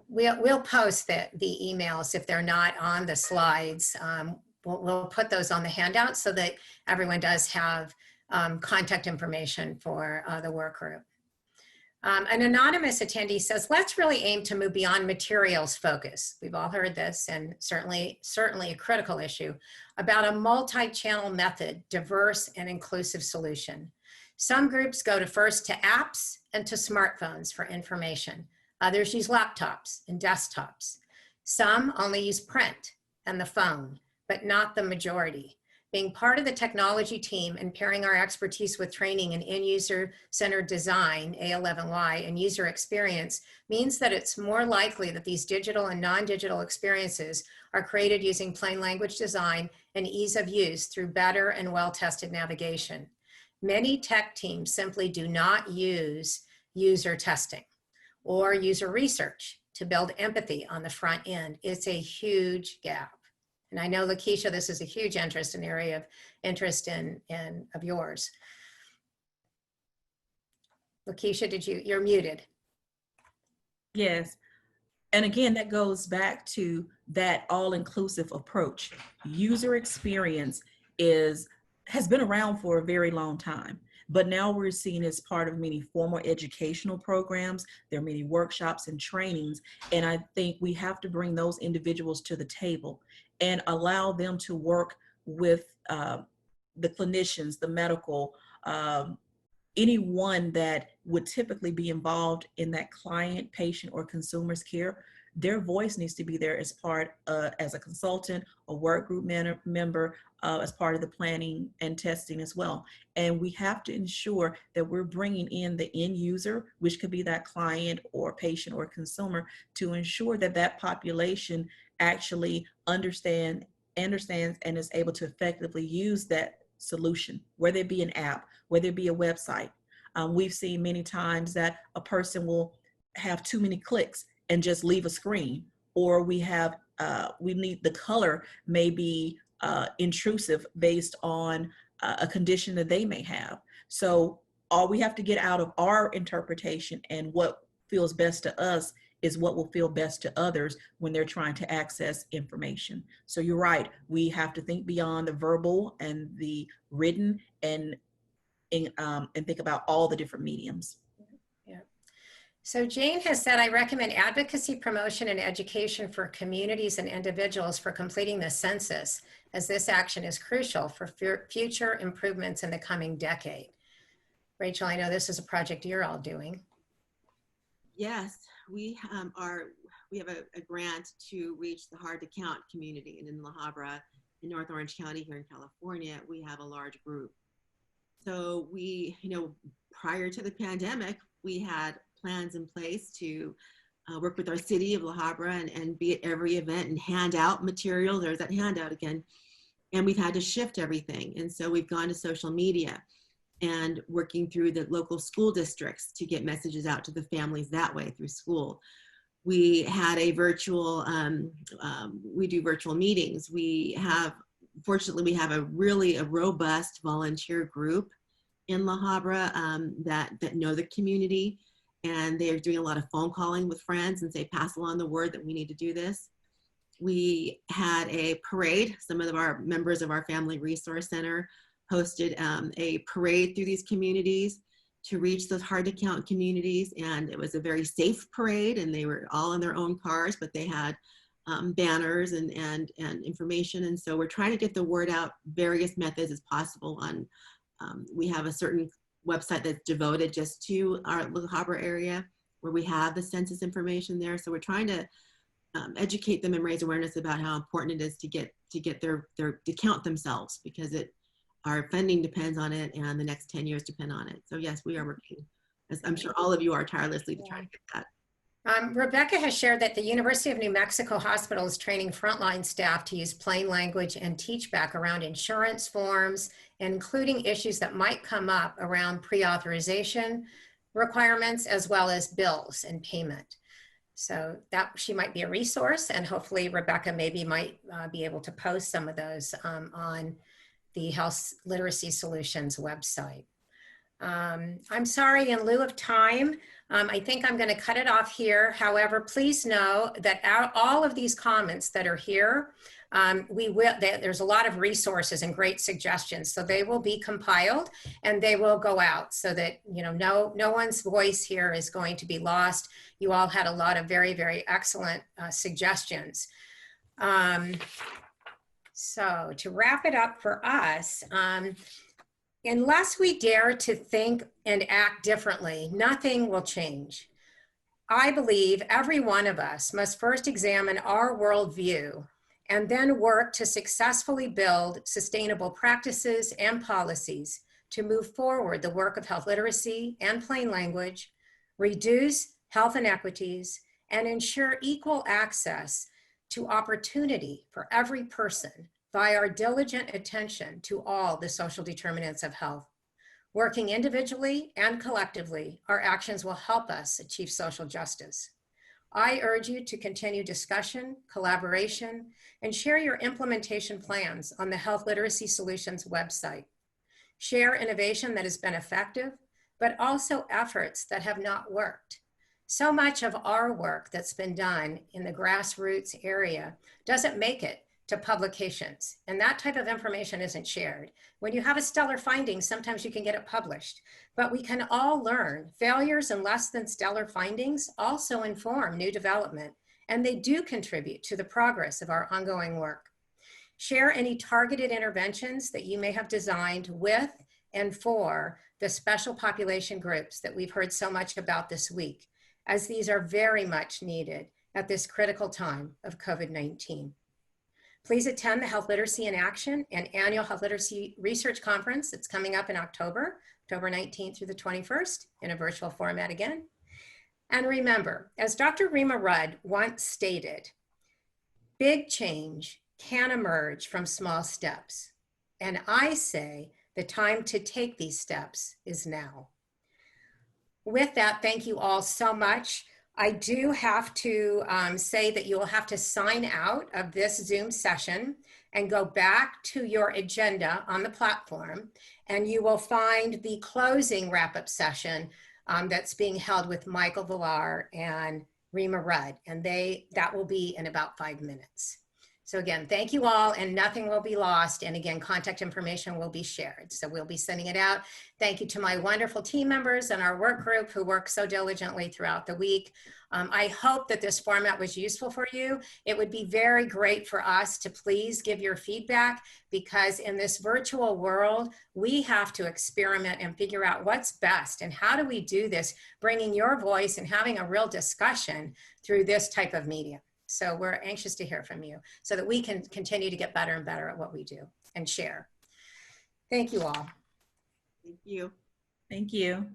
we'll post the emails if they're not on the slides. We'll put those on the handout so that everyone does have contact information for the work group. An anonymous attendee says, let's really aim to move beyond materials focus. We've all heard this, and certainly a critical issue, about a multi-channel method, diverse and inclusive solution. Some groups go first to apps and to smartphones for information. Others use laptops and desktops. Some only use print and the phone, but not the majority. Being part of the technology team and pairing our expertise with training in end-user-centered design, A11Y, and user experience means that it's more likely that these digital and non-digital experiences are created using plain language design and ease of use through better and well-tested navigation. Many tech teams simply do not use user testing or user research to build empathy on the front end. It's a huge gap. And I know, Lakeisha, this is a huge interest, an area of interest of yours. Lakeisha, you're muted. Yes. And again, that goes back to that all-inclusive approach. User experience has been around for a very long time, but now we're seeing as part of many formal educational programs. There are many workshops and trainings, and I think we have to bring those individuals to the table and allow them to work with the clinicians, the medical, anyone that would typically be involved in that client, patient, or consumer's care, their voice needs to be there as part, as a consultant, a work group member, as part of the planning and testing as well. And we have to ensure that we're bringing in the end user, which could be that client or patient or consumer, to ensure that that population actually understands and is able to effectively use that solution, whether it be an app, whether it be a website. We've seen many times that a person will have too many clicks and just leave a screen, or we need the color may be intrusive based on a condition that they may have. So all we have to get out of our interpretation and what feels best to us is what will feel best to others when they're trying to access information. So you're right, we have to think beyond the verbal and the written and think about all the different mediums. Yeah. So Jane has said, I recommend advocacy, promotion, and education for communities and individuals for completing the census, as this action is crucial for future improvements in the coming decade. Rachel, I know this is a project you're all doing. Yes, we have a grant to reach the hard to count community, and in La Habra, in North Orange County here in California, we have a large group. So we, prior to the pandemic, we had plans in place to work with our city of La Habra and be at every event and hand out material. There's that handout again. And we've had to shift everything. And so we've gone to social media and working through the local school districts to get messages out to the families that way through school. We had a virtual, we do virtual meetings. Fortunately, we have a robust volunteer group in La Habra that know the community, and they're doing a lot of phone calling with friends and say, pass along the word that we need to do this. We had a parade. Some of our members of our Family Resource Center hosted a parade through these communities to reach those hard to count communities. And it was a very safe parade, and they were all in their own cars, but they had banners and information. And so we're trying to get the word out various methods as possible. We have a certain website that's devoted just to our La Habra area where we have the census information there. So we're trying to educate them and raise awareness about how important it is to get their to count themselves, because our funding depends on it and the next 10 years depend on it. So yes, we are working, as I'm sure all of you are, tirelessly to try to get that. Rebecca has shared that the University of New Mexico Hospital is training frontline staff to use plain language and teach back around insurance forms, including issues that might come up around pre-authorization requirements, as well as bills and payment. So that she might be a resource, and hopefully Rebecca might be able to post some of those on the Health Literacy Solutions website. I'm sorry, in lieu of time, I think I'm going to cut it off here. However, please know that all of these comments that are here, there's a lot of resources and great suggestions, so they will be compiled and they will go out so that no one's voice here is going to be lost. You all had a lot of very, very excellent suggestions. So to wrap it up for us, unless we dare to think and act differently, nothing will change. I believe every one of us must first examine our worldview and then work to successfully build sustainable practices and policies to move forward the work of health literacy and plain language, reduce health inequities, and ensure equal access to opportunity for every person by our diligent attention to all the social determinants of health. Working individually and collectively, our actions will help us achieve social justice. I urge you to continue discussion, collaboration, and share your implementation plans on the Health Literacy Solutions website. Share innovation that has been effective, but also efforts that have not worked. So much of our work that's been done in the grassroots area doesn't make it to publications, and that type of information isn't shared. When you have a stellar finding, sometimes you can get it published, but we can all learn. Failures and less than stellar findings also inform new development, and they do contribute to the progress of our ongoing work. Share any targeted interventions that you may have designed with and for the special population groups that we've heard so much about this week, as these are very much needed at this critical time of COVID-19. Please attend the Health Literacy in Action and Annual Health Literacy Research Conference. It's coming up in October 19th through the 21st in a virtual format again. And remember, as Dr. Rima Rudd once stated, big change can emerge from small steps. And I say the time to take these steps is now. With that, thank you all so much. I do have to say that you will have to sign out of this Zoom session and go back to your agenda on the platform, and you will find the closing wrap-up session that's being held with Michael Villar and Rima Rudd, and that will be in about 5 minutes. So again, thank you all, and nothing will be lost. And again, contact information will be shared. So we'll be sending it out. Thank you to my wonderful team members and our work group who work so diligently throughout the week. I hope that this format was useful for you. It would be very great for us to please give your feedback, because in this virtual world, we have to experiment and figure out what's best and how do we do this, bringing your voice and having a real discussion through this type of media. So we're anxious to hear from you so that we can continue to get better and better at what we do and share. Thank you all. Thank you. Thank you.